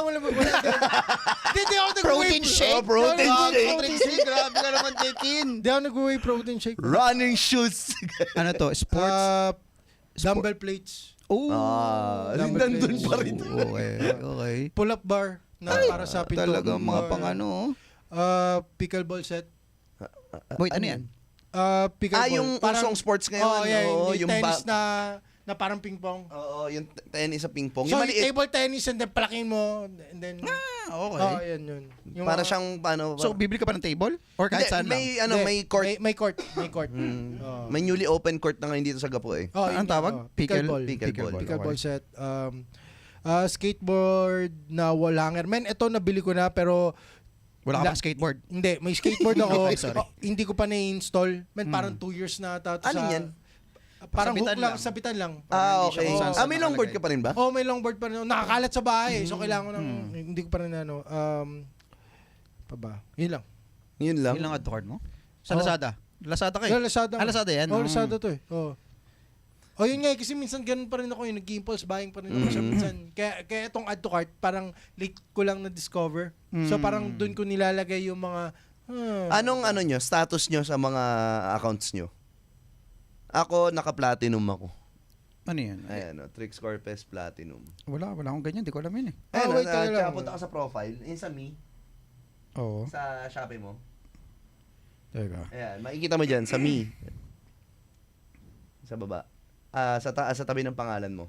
Hindi ako nag-whey Protein shake? Protein shake. Protein shake. Grabe ka naman, Kin. Hindi ako nag-whey protein shake. Running shoes. Ano to? Sports? Dumbbell plates. Oh. Nandun pa rin. Okay. Pull-up bar na para sa pinto. Talaga mga pang ano. Pickleball set. Wait, ano yan? Pickleball. Yung usong sports ngayon. Yung tennis na parang ping-pong. Oo, yung tennis sa ping-pong. So, Yung yung maliit. table tennis and then palakin mo and then... Okay. yun. Yung Para mga- siyang, So, bibili ka pa ng table? Or kahit saan lang? may, Hindi, may court. May court. May newly open court na ngayon dito sa Gapo eh. Anong tawag? Pickleball. Pickleball. Pickleball set. Skateboard na walanger. Men, ito nabili ko na pero Wala ka pang skateboard? hindi, may skateboard ako. Okay, sorry. Hindi ko pa na-install. Men, parang 2 years na ata. Ano yan? Parang hook Sabitan lang, lang. sabitan lang. Okay. hindi siya kung saan May longboard ka pa rin ba? May longboard pa rin. Nakakalat sa bahay. So, kailangan ko ng... Hindi ko pa rin Yun lang. Yun lang. Yun lang add to cart mo? Sa Oo. Lazada? Lazada kayo? Lazada. Lazada yan? Lazada to eh. Yun nga kasi minsan ganun pa rin ako yung nag-impulse buying pa rin ako siya minsan. Kaya itong add to cart, parang late ko lang na-discover. So parang doon ko nilalagay yung mga... Anong nyo, status nyo sa mga accounts nyo? Ako, naka-platinum ako. Ano yan? Ayan, Trix Corpus Platinum. Wala akong ganyan. Di ko alam yun eh. Ayan, wait, tayo lang. punta ka sa profile. Yun sa me, Oo. sa Shopee mo. Teka. Ayan, makikita mo dyan, sa me. Sa baba. Sa taas, sa tabi ng pangalan mo.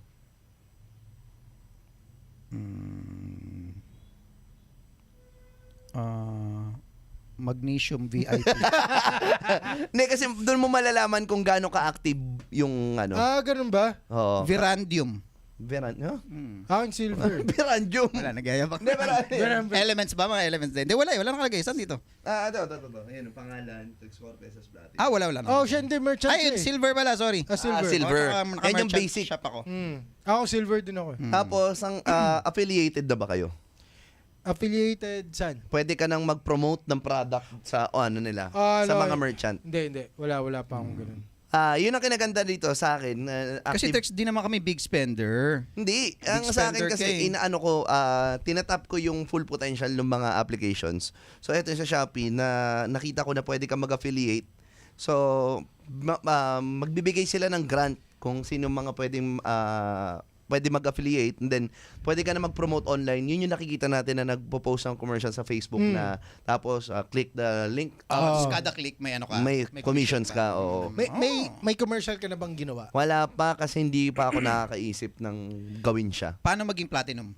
Magnesium VIP. Hindi, kasi doon mo malalaman kung gaano ka-active yung ano. ganun ba? Oo. Virandium. No? Aking silver. Virandium. Wala, nagyayabak. Hindi, pero Elements ba? Mga elements din. Hindi, wala nakalagay. Saan dito? ito. Ayan, ang pangalan. Trix Corpus Platinum. Wala na. Siya hindi merchant Ay, siya eh. silver pala. Sorry. Silver. Silver. Naka- Yan yung naka-merchant basic. shop ako. Ako silver din ako eh. Tapos, ang affiliated na ba kayo? Affiliated saan? Pwede ka nang mag-promote ng product sa nila, sa no, mga merchant. Hindi. Wala pa akong ganun. Yun ang kinaganda dito sa akin. Kasi Tex, di naman kami big spender. Hindi. Ang sa akin spender kasi, ka eh. inaano ko, tinatap ko yung full potential ng mga applications. So, ito sa Shopee na nakita ko na pwede ka mag-affiliate. So, magbibigay sila ng grant kung sino mga pwedeng pwede mag-affiliate, and then pwede ka na mag-promote online. Yun yung nakikita natin na nagpo-post ng commercial sa Facebook na tapos click the link. Tapos kada click may ano ka. May commissions ka. Oo. May commercial ka na bang ginawa? Wala pa kasi hindi pa ako nakakaisip ng gawin siya. Paano maging platinum?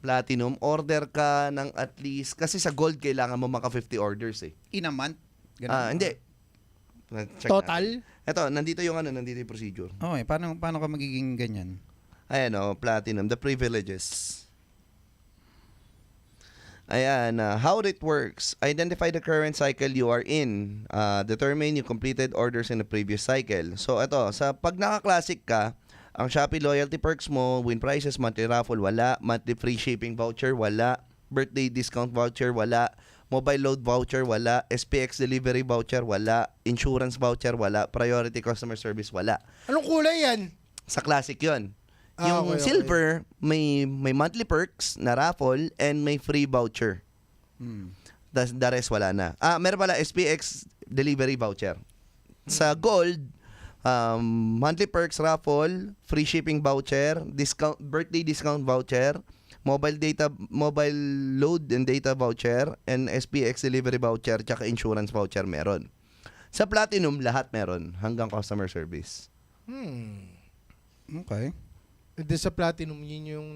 Platinum, order ka ng at least, kasi sa gold kailangan mo maka 50 orders eh. In a month? Ganun. Hindi. Check Total? natin. Ito, nandito yung procedure. Okay, paano ka magiging ganyan? Ayan platinum, the privileges. Ayan, how it works. Identify the current cycle you are in. Determine you completed orders in the previous cycle. So, ito, pag naka-classic ka, ang Shopee loyalty perks mo, win prizes, monthly raffle, wala. Monthly free shipping voucher, wala. Birthday discount voucher, wala. Mobile load voucher, wala. SPX delivery voucher, wala. Insurance voucher, wala. Priority customer service, wala. Anong kulay yan? Sa classic yon. Yung Okay. silver, may monthly perks na raffle and may free voucher. The rest wala na. Meron pala SPX delivery voucher. Sa gold, monthly perks raffle, free shipping voucher, discount birthday discount voucher, mobile load and data voucher, and SPX delivery voucher, tsaka insurance voucher meron. Sa platinum, lahat meron hanggang customer service. Okay. Hindi sa platinum, yun yung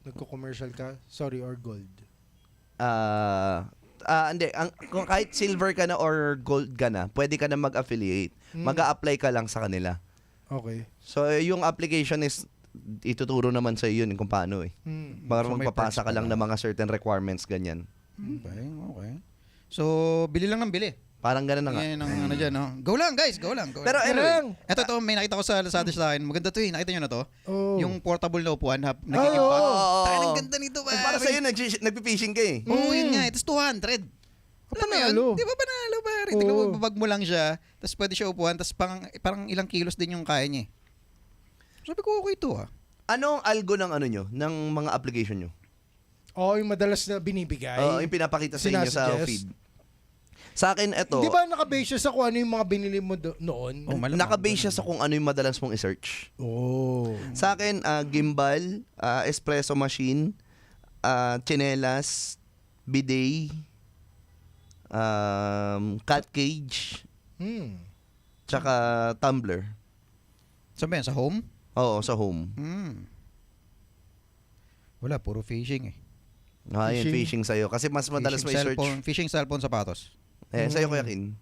nagko-commercial ka? Sorry, or gold? Hindi. Kung kahit silver ka na or gold ka na, pwede ka na mag-affiliate. Mag-a-apply ka lang sa kanila. Okay. So, yung application is ituturo naman sa iyo yun kung paano eh. Para So, may magpapasa perks ka lang pala. ng mga certain requirements, ganyan. Okay. So, bili lang ng bili. Parang ganun na nga. Yan ang ano dyan, no? Go lang, guys. Go lang. Pero anyway, Ito, may nakita ko sa Lazada sa akin. Maganda to eh. Nakita nyo na to? Oh. Yung portable na upuan. Ay, Nagiging oo. bag. Oo. Tayo, ang ganda nito, pare. para sa iyo, nagpipishing ka eh. Oo, yun nga. Ito 200. Alam mo yun? Panalo. Di ba panalo, pare? Oo. Tingnan mo, babag mo lang siya. Tapos pwede siya upuan. Tapos parang ilang kilos din yung kaya niya eh. Sabi ko, okay to ah. Ano ang algo ng ano nyo? Ng mga application nyo? Yung madalas na binibigay. Yung pinapakita sa inyo sa Sinasuggest. feed. Sa akin, eto. Di ba nakabase siya sa kung ano yung mga binili mo noon? Oh, malamang. Nakabase siya sa kung ano yung madalas mong i-search. Oh. Sa akin, gimbal, espresso machine, chinelas, bidet, cat cage, tsaka tumbler. Sabi yan, sa home? Oo, sa home. Wala, puro fishing eh. Yung fishing sa'yo. Kasi mas madalas may search. Fishing cellphone, sapatos. Sa'yo, Kuya Kin.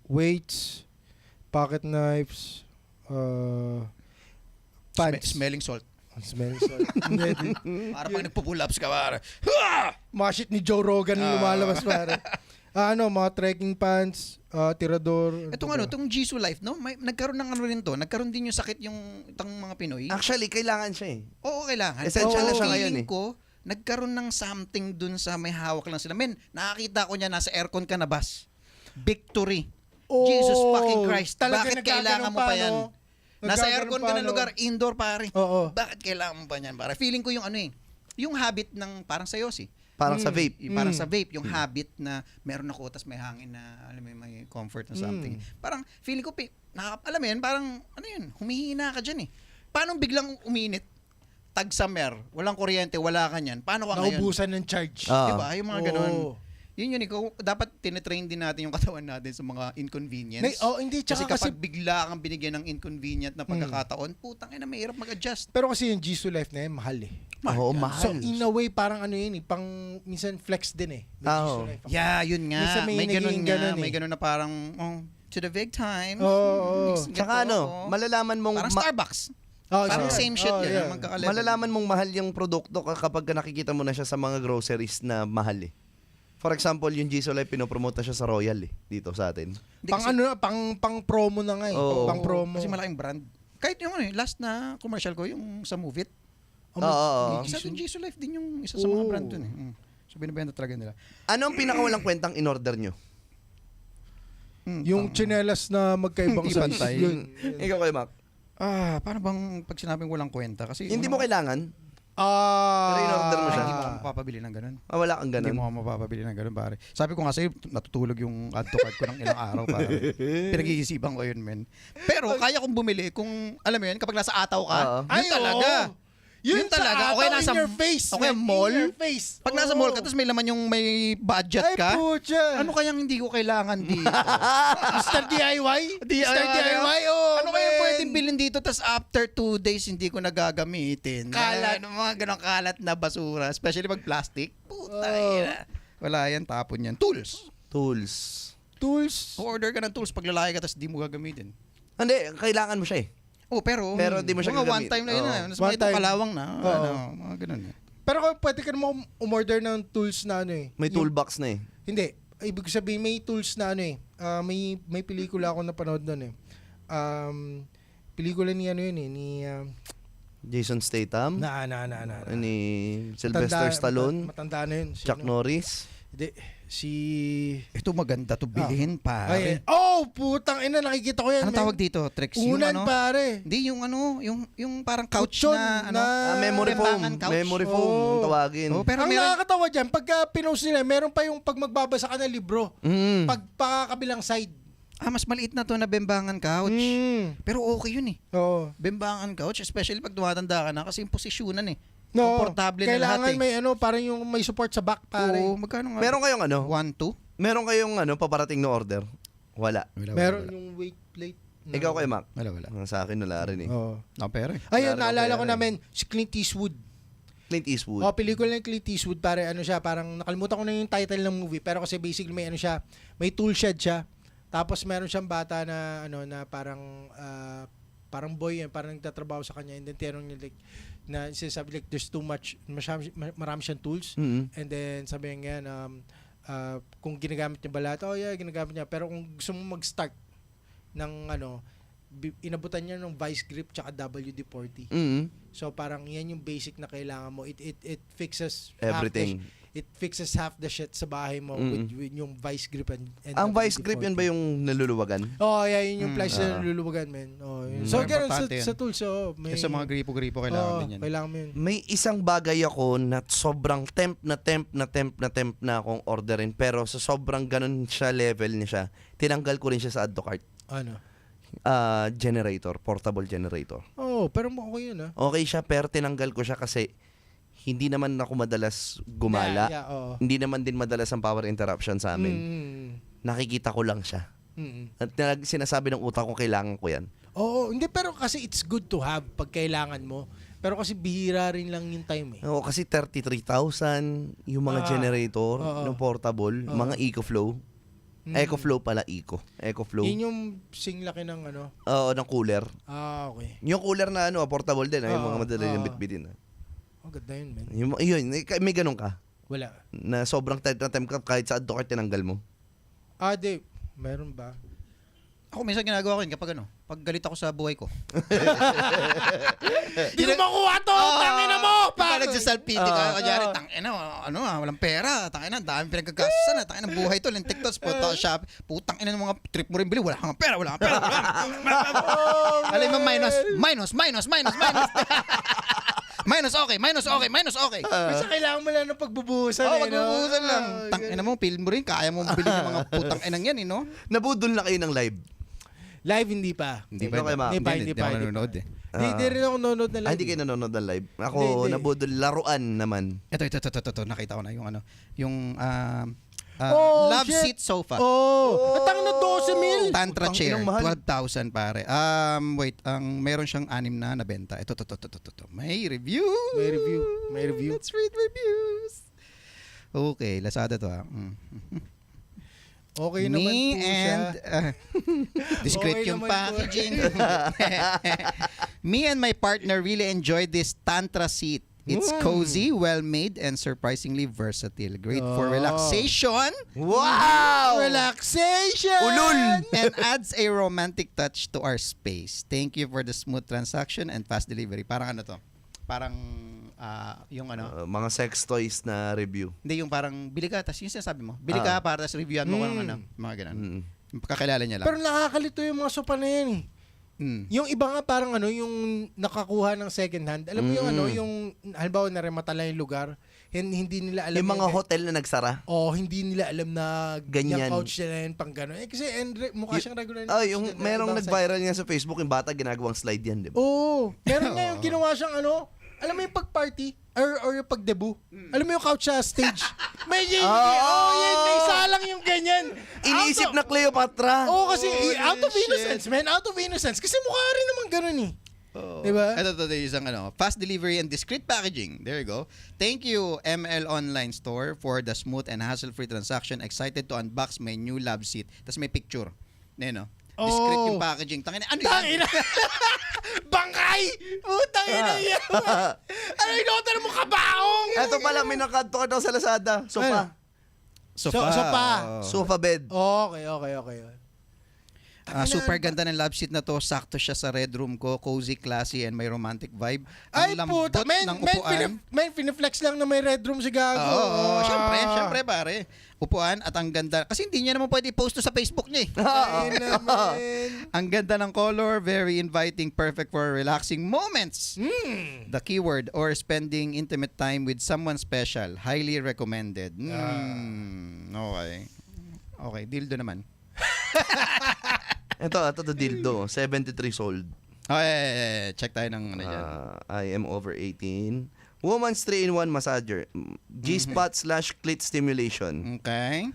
Weights, pocket knives, pants. Smelling salt. Smelling salt. Para pag nagpo-pull-ups ka, pare. Mga shit ni Joe Rogan lumalabas pare. Mga trekking pants, tirador. Itong Jisoo Life, no? Nagkaroon ng ano rin to. Nagkaroon din yung sakit itong mga Pinoy. Actually, kailangan siya eh. Oo, kailangan. Essential na siya ngayon Feeling ko, nagkaroon ng something dun sa may hawak lang sila. Men, nakakita ko niya, nasa aircon ka na, bas. Victory. Jesus fucking Christ. Talaga Bakit kailangan mo pa yan? Nasa aircon ka ng lugar, indoor pare. Oo. Bakit kailangan mo pa yan? Pare? Feeling ko yung ano eh. Yung habit ng parang sayosi. Parang sa vape. Parang sa vape, yung habit na meron ako tas may hangin na alam mo yun, may comfort na something. Parang feeling ko alam mo yun, parang ano yun, humihina ka diyan eh. Paano biglang uminit? Tag-summer, walang kuryente, wala ka niyan. Paano ka ngayon? Naubusan ng charge. Ah. Diba? Yung mga ganun. Oo. Yun, ikaw, dapat tinetrain din natin yung katawan natin sa mga inconvenience. Hindi, Kasi tsaka kapag bigla kang binigyan ng inconvenient na pagkakataon, putang ina, mahirap mag-adjust. Pero kasi yung Jisoo Life na yun, mahal eh. Oo, yan. mahal. So, in a way, parang ano yun eh, minsan flex din eh. May Jisoo Life ako. Yeah, yun nga. Minsan may ganun naging nga. ganun eh. May ganun na parang, to the big time. Oo. Tsaka ano, malalaman mong... Parang Starbucks. so, Parang same shit yun. yeah. Magkakalevel. Malalaman mong mahal yung produkto kapag nakikita mo na siya sa mga groceries na mahal eh. For example, yung Jisoo Life, pinopromote na siya sa Royal eh, dito sa atin. Hindi Pang kasi- ano, pang promo na nga eh. Oo. Pang promo. Kasi malaking brand. Kahit yung ano, last na commercial ko, yung sa Move It. Oo. Isa yung Jisoo Life din yung isa sa mga Oo. brand dun eh. So binibenta talaga nila. Ano ang pinakawalang kwentang in-order nyo? Yung chinelas na magkaibang Hindi size. pantay. Yun. Ikaw kayo, Mac. Paano bang pag sinabing walang kwenta? Kasi Hindi mo kailangan. Pero Ah. in-order mo siya. Hindi mo ako mapapabili ng ganun. Wala kang Hindi ganun. mo ako mapapabili ng ganun, pare. Sabi ko nga sa'yo, natutulog yung add to cart ko ng ilang araw, pare. Pinag-iisipan ko yun, men. Pero kaya kong bumili kung, alam mo yun, kapag nasa ataw ka, Oo. yun talaga. Yun talaga. Okay, nasa in your face. Okay, man. mall. In your face. Pag nasa mall ka, tapos may laman yung may budget ka, Putya. ano kayang hindi ko kailangan dito? Mr. DIY? Mr. DIY, Ano kaya pwedeng bilhin dito, tapos after 2 days, hindi ko nagagamitin? Kalat. Ano, mga ganong kalat na basura, especially pag plastic. Puta ina. Wala yan, tapon yan. Tools. Tools. Tools. Order ka ng tools pag lalaki ka, tapos di mo gagamitin. Hindi, kailangan mo siya eh. Oh, pero Pero di mo siya mga gagamit. one time na yun. Oo. Mas One mga itong time. kalawang na. Oo. Ano, mga ganun. Pero kung pwede ka naman umorder ng tools na ano eh. May toolbox na eh. Hindi. Ibig sabihin, may tools na ano eh. May pelikula ako napanood doon eh. Pelikula ni ano yun eh. Ni... Jason Statham, ni Sylvester Stallone, matanda na yun. Chuck Norris. Hindi. Si... Ito maganda to bilhin, pare. Putang ina, nakikita ko yan. Anong tawag dito? Trex? Unan, yung ano? pare. Hindi, yung ano, yung parang couch Kutsyon na, ano. Memory foam. Tembangan couch. Memory foam, Oo. tawagin. Oh, pero Ang meron, nakakatawa dyan, pagka pinost nila, meron pa yung pag magbabasa ka ng libro. Pag pakakabilang side. mas maliit na to na bembangan couch. Pero okay yun eh. Oo. Bembangan couch, especially pag tumatanda ka na kasi yung posisyonan eh. No, Komportable na kailangan lahat eh. may ano, parang yung may support sa back, pare. Oo, magkano nga? Meron kayong ano? 1-2? Meron kayong ano, paparating na order? Wala. Meron yung weight plate. Ikaw kay Mac? Wala. Sa akin wala rin eh. Oo. No, pero eh. Ayun, Wala rin naalala ako ko kaya namin, si Clint Eastwood. Clint Eastwood. Pelikula ng Clint Eastwood, pare ano siya, parang nakalimutan ko na yung title ng movie, pero kasi basically may ano siya, may tool shed siya. Tapos meron siyang bata na ano na parang boy yan, parang nagtatrabaho sa kanya, and then tinanong niya like na sinasabi like there's too much, marami siyang tools. And then sabi niya kung ginagamit niya ba lahat, ginagamit niya, pero kung gusto mo mag-start ng ano, inabutan niya ng vice grip tsaka WD-40. So parang yan yung basic na kailangan mo. It fixes Everything. It fixes half the shit sa bahay mo with yung vice grip and Ang vice WD-40. grip yun ba yung naluluwagan? yun yung place na niluluwagan, man. Yun. So ganun sa tools, may Kasi sa mga gripo-gripo kailangan din yan. kailangan mo yun. May isang bagay ako na sobrang temp na akong orderin, pero sa sobrang ganun siya level niya siya, tinanggal ko rin siya sa add to cart. Ano? Generator, portable generator. Pero okay yun Okay siya, pero tinanggal ko siya kasi hindi naman ako madalas gumala. Oo. Hindi naman din madalas ang power interruption sa amin. Nakikita ko lang siya. At sinasabi ng utak ko, kailangan ko yan. Hindi, pero kasi it's good to have pag kailangan mo. Pero kasi bihira rin lang yung time eh. Oo, kasi 33,000 yung mga generator ng portable, mga EcoFlow. EcoFlow pala, EcoFlow. Yun yung singlaki ng ano? Oo, ng cooler. Okay. Yung cooler na ano, portable din, yung mga madali yung bitbitin. Ganda yun, man. Yun, may ganun ka? Wala. Na sobrang time na time ka, kahit sa add-to-cart tinanggal mo? Di. Meron ba? Ako minsan ginagawa ko yun kapag ano, pag galit ako sa buhay ko. Di ko makuha to! Tangina mo! Pag nagsasalpiti ka, kanyari, tangina, walang pera, tangina, dami pinagkagastusan, tangina, buhay to, lintik to, punta ka shop, putang ina ng mga trip mo rin bili, wala kang pera. Alam mo, minus. Minus okay. Kasi kailangan mo lang ng pagbubuhusan Magbubuhusan lang. Tangina mo, feel mo rin, kaya mo bilhin yung mga putang inang yan, no? Nabudol na kayo ng live? Live hindi pa. Hindi pa. Hindi pa nanonood eh. Hindi rin ako nanonood na live. Hindi kayo nanonood ng live. Ako, Hindi. nabudol, laruan naman. Ito, nakita ko na yung ano, yung love shit. seat sofa. Atang na 12,000. Tantra Putang chair, inang mahal. 12,000 pare. Wait, meron siyang 6 na nabenta. Ito. May review. Let's read reviews. Okay, Lazada to Okay naman po siya. Discreet Okay yung naman po. packaging. Me and my partner really enjoyed this Tantra seat. It's cozy, well-made, and surprisingly versatile. Great for relaxation. Wow! Relaxation! Ulul! And adds a romantic touch to our space. Thank you for the smooth transaction and fast delivery. Parang ano to? Parang yung ano? Mga sex toys na review. Hindi, yung parang bili ka, tapos yung sinasabi mo. Bili ka para tapos reviewan mo kung ano. Mga ganun. Kakilala niya lang. Pero nakakalito yung mga sopa na yan eh. Yung iba nga parang ano, yung nakakuha ng second hand. Alam mo yung ano, yung halimbawa naremata lang yung lugar, hindi nila alam. Yung mga hotel na nagsara. Hindi nila alam na Ganyan. yung couch nila yun pang gano'n. Kasi mukha siyang regular. Yung merong nag-viral nga sa Facebook, yung bata ginagawang slide yan, di ba? Meron nga yung ginawa siyang ano, alam mo yung pag-party or yung pag-debut. Alam mo yung couch sa stage. May yan, may salang yung ganyan. Iniisip na Cleopatra. Kasi out of innocence, man. Out of innocence. Kasi mukha rin naman gano'n eh. Diba? Ito isang fast delivery and discreet packaging. There you go. Thank you, ML Online Store, for the smooth and hassle-free transaction. Excited to unbox my new love seat. Tapos may picture. Discreet yung packaging. Tangina, ano yan? Bangkay! Putang ina yan! Ano in-order mo, kabaong? Eto pala, may nakanto ka daw sa Lazada. Sofa. Sofa. Sofa. Sofa bed. Okay. Super ganda ng love seat na to. Sakto siya sa red room ko. Cozy, classy, and may romantic vibe. Ay, Ang lambot puta. ng upuan. Pineflex lang na may red room si Gago. Oo, syempre pare. Upuan at ang ganda. Kasi hindi niya naman pwede i-post to sa Facebook niya eh. Ay, naman. Ang ganda ng color, very inviting, perfect for relaxing moments. The keyword, or spending intimate time with someone special. Highly recommended. Okay, dildo naman. Ito dildo. 73 sold. Okay, check tayo ng ano dyan. I am over 18. Woman's 3-in-1 massager. G-spot/clit stimulation. Okay.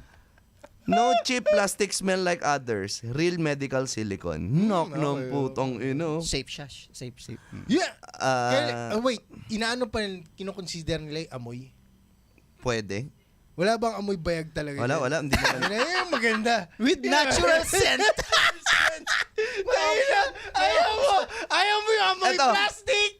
No cheap plastic smell like others. Real medical silicone. Knock ng putong ino. Safe siya. Safe. Yeah. Wait, inaano pa kinoconsider nila yung amoy? Pwede. Wala bang amoy bayag talaga? Wala. Hindi naman. Yan, maganda. With natural scent. Ayaw mo yung amoy Eto. plastic.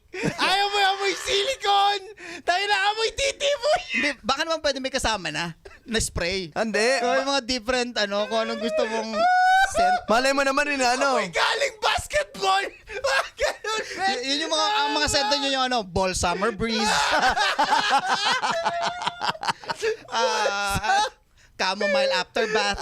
Ayaw mo yung amoy silicone. Tayo na amoy titi mo. Hindi, baka naman pwede may kasama na spray. Hindi. So, yung mga different, kung anong gusto mong scent. Malay mo naman rin Amoy galing basketball. Ganun, man. Yun yung ang mga scent nyo yung ball summer breeze. Chamomile after bath.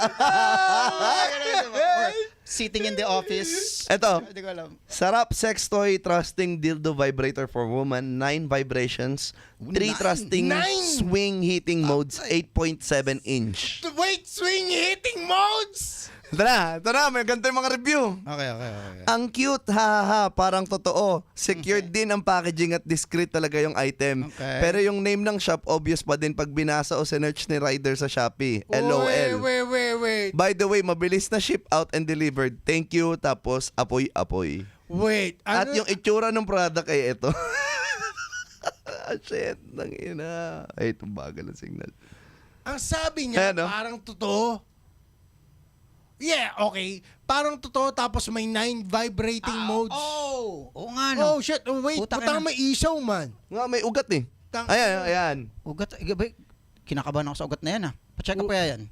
Or sitting in the office. Eto. Hindi ko alam. Sarap sex toy trusting dildo vibrator for woman. 9 vibrations. 3 trusting 9? swing heating modes. 8.7 inch. Wait, swing hitting modes. Ito na. May ganito yung mga review. Okay. Ang cute, ha, parang totoo. Secured din ang packaging at discreet talaga yung item. Okay. Pero yung name ng shop, obvious pa din pag binasa o sinerch ni rider sa Shopee. LOL. Wait. By the way, mabilis na ship out and delivered. Thank you. Tapos, apoy-apoy. Wait. At yung itsura ng product ay ito. Shit, nang ina. Ay, itong bagal ng signal. Ang sabi niya, Ayan, no? parang totoo. Yeah, okay. Parang totoo tapos may 9 vibrating modes. Oo nga no. Oh, shit. Oh, wait. Putang Putang ina. may isaw, man. Nga, may ugat eh. Tang- Ayan. Ugat, kinakabahan ako sa ugat na yan Pa-check up kaya yan.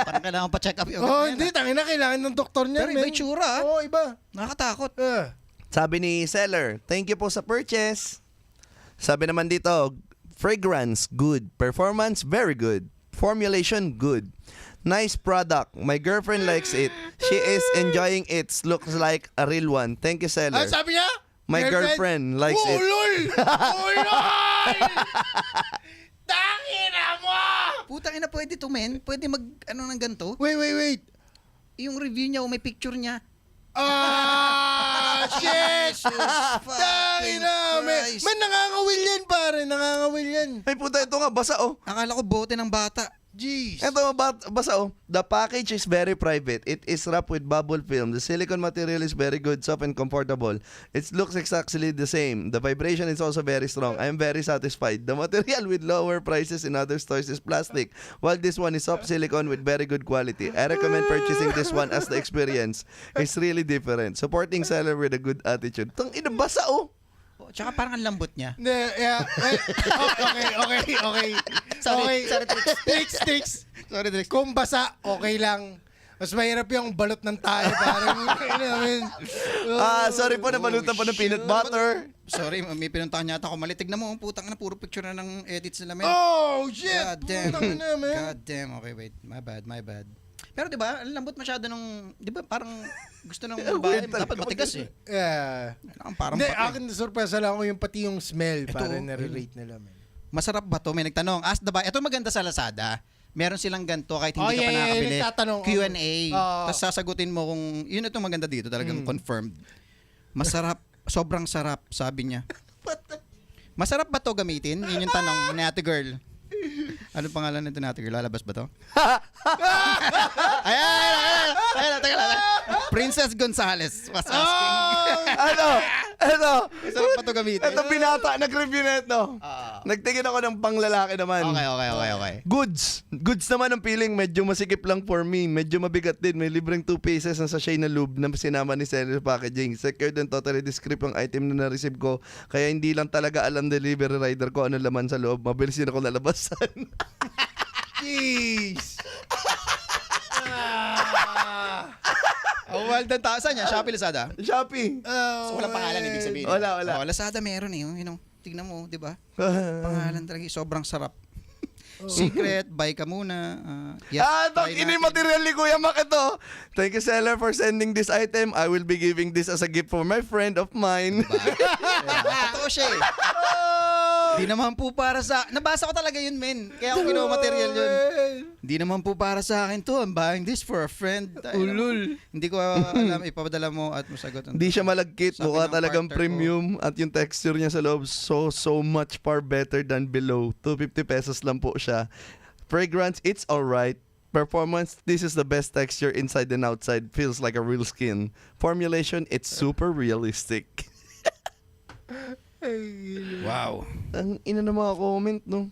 Parang kailangan pa-check up yung ugat Oh, na yan hindi. Tangina, kailangan ng doktor niya. Pero iba yung tsura, Oo, iba. Nakakatakot. Sabi ni seller, thank you po sa purchase. Sabi naman dito, fragrance, good. Performance, very good. Formulation, good. Nice product. My girlfriend likes it. She is enjoying it. Looks like a real one. Thank you, seller. Ah, sabi niya? My girlfriend likes it. Ulol! Tangina mo! Putang ina, pwede to, men. Pwede ng ganito. Wait. Yung review niya o may picture niya. Shit! fucking Tangina! Christ. Man, nangangawil yan, pare. Nangangawil yan. Ay puta, ito nga, basa oh. Akala ko bote ng bata. Jeez. Ito, basa oh. The package is very private. It is wrapped with bubble film. The silicone material is very good, soft and comfortable. It looks exactly the same. The vibration is also very strong. I am very satisfied. The material with lower prices in other stores is plastic, while this one is soft silicone with very good quality. I recommend purchasing this one as the experience is really different. Supporting seller with a good attitude. Tang ina, basa oh. Tsaka parang ang lambot niya. Yeah. Okay. Sorry, Tricks. Sorry, Tricks. Kung basa, okay lang. Mas mahirap yung balot ng tayo, parang, Sorry po, nabalutan pa ng peanut butter. Sorry, may pinuntahan niya ako. Malitig na mo. Putang na, puro picture na ng edits nila, men. Oh, shit! God damn. Putang ina, man. God damn. Okay, wait. My bad. Pero 'di ba, ang lambot masyado nung, 'di ba, parang gusto ng babae dapat matigas eh. Yeah. Parang Hindi, pati. akin surpresa lang ako yung pati yung smell, Ito, parang na-relate nila, man. Masarap ba 'to? May nagtanong. Ask the buyer. Ito maganda sa Lazada. Meron silang ganito kahit hindi ka pa nakakabili. nagtatanong. Q&A. Oo. Tapos sasagutin mo kung yun itong maganda dito, talagang confirmed. Masarap, sobrang sarap, sabi niya. Masarap ba 'to gamitin? Yun yung tanong ni Ate Girl. Ano pangalan nito ni Ate Girl? Lalabas ba 'to? Ayan, teka lang. Princess Gonzales was asking. Oh, Ito. Sarap pa to gamitin. Ito binata, nag-review na ito. Nagtingin ako ng panglalaki naman. Okay. Goods naman ang feeling. Medyo masikip lang for me. Medyo mabigat din. May libreng 2 pieces ng sachet na lube na sinama ni seller packaging. Secured and totally descript ang item na na-receive ko. Kaya hindi lang talaga alam delivery rider ko ano laman sa loob. Mabilis din ako nalabasan. Jeez! Well, taasan niya. Shopee, Lazada. Shopee. So, walang pangalan, ibig sabihin. Wala. Lazada meron eh. Tignan mo, di ba? Pangalan talaga. Sobrang sarap. Secret, buy ka muna. Try ini natin. material ni Kuya Mac ito. Thank you, seller, for sending this item. I will be giving this as a gift for my friend of mine. Totoo siya eh. Di naman po para sa... Nabasa ko talaga yun, men. Kaya ako ginawa material yun. Di naman po para sa akin to. I'm buying this for a friend. Ulul. Hindi ko alam. Ipapadala mo at masagot. Hindi siya malagkit. Sabi Mukha ng talagang partner premium. At yung texture niya sa loob, so much far better than below. 250 pesos lang po siya. Fragrance, it's alright. Performance, this is the best texture inside and outside. Feels like a real skin. Formulation, it's super realistic. Wow. Ang ina na mga comment, no?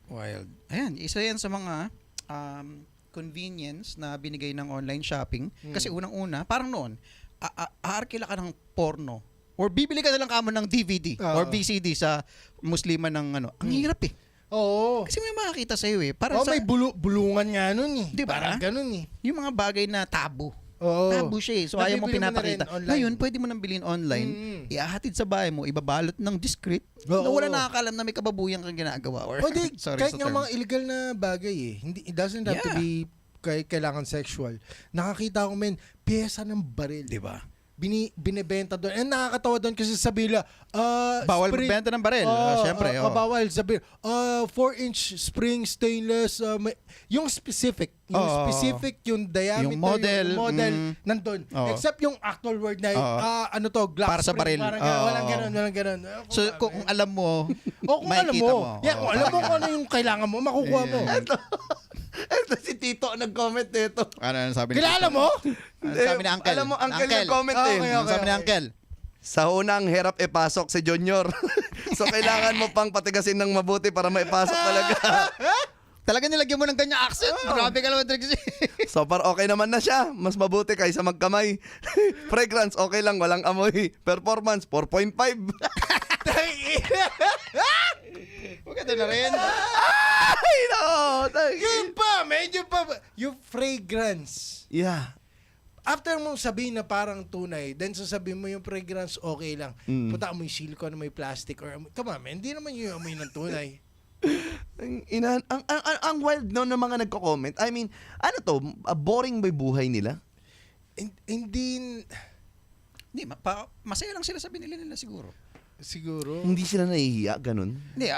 Wild. Ayan, isa yan sa mga convenience na binigay ng online shopping. Kasi unang-una, parang noon, aarkila ka ng porno. Or bibili ka na lang kamo ng DVD or VCD sa Muslima ng ano. Ang hirap eh. Oo. Kasi may makakita sa'yo eh. Para sa, May bulungan nga nun eh. Di ba? Parang ganun eh. yung mga bagay na tabu. Oo. Tabu siya eh. So ayaw mo Nabibili mo na pinapakita. rin online. Ngayon, pwede mo nang bilhin online. Iahatid sa bahay mo, ibabalot ng discrete. Oo. Na wala nakakalam na may kababuyang kang ginagawa. Or, O di, sorry kahit sa nga term. mga illegal na bagay eh. Hindi, it doesn't have to Yeah. be kailangan sexual. Nakakita ko pyesa ng baril. Di ba? Binebenta doon. And nakakatawa doon kasi sabi nila, Bawal magbenta ng baril. Siyempre. bawal. Sabi, 4-inch spring stainless. Yung specific. Yung diameter. Yung model, nandun. Oo. Except yung actual word na, glass Para sa spring. baril. Parang Oo. walang ganun. So, kung alam mo, kung alam makikita mo. Yeah, kung alam mo kung ano yung kailangan mo, makukuha mo. Ito si Tito nag-comment nito. Ano sabi ni Kilala mo? Sabi ni Uncle. Alam mo, Uncle yung comment eh. Okay. Sabi ni Uncle. Sa unang hirap ipasok si Junior. So kailangan mo pang patigasin ng mabuti para maipasok talaga. Talaga nilagyan mo ng ganyang accent. Grabe ka naman, Trixie. So far okay naman na siya. Mas mabuti kaysa magkamay. Fragrance okay lang, walang amoy. Performance 4.5. Maganda na rin. Ay no. Yun pa, medyo pa. Yung fragrance. Yeah. After mong sabihin na parang tunay, then sasabihin mo yung fragrance okay lang. Puta amoy silicone, may plastic, or come on, man, hindi naman yung amoy ng tunay. Ang wild no ng mga nagko-comment. I mean, ano to? Boring ba yung buhay nila? Hindi, Masaya lang sila sa binili nila siguro. siguro. Hindi sila nahihiya, ganun. Hindi,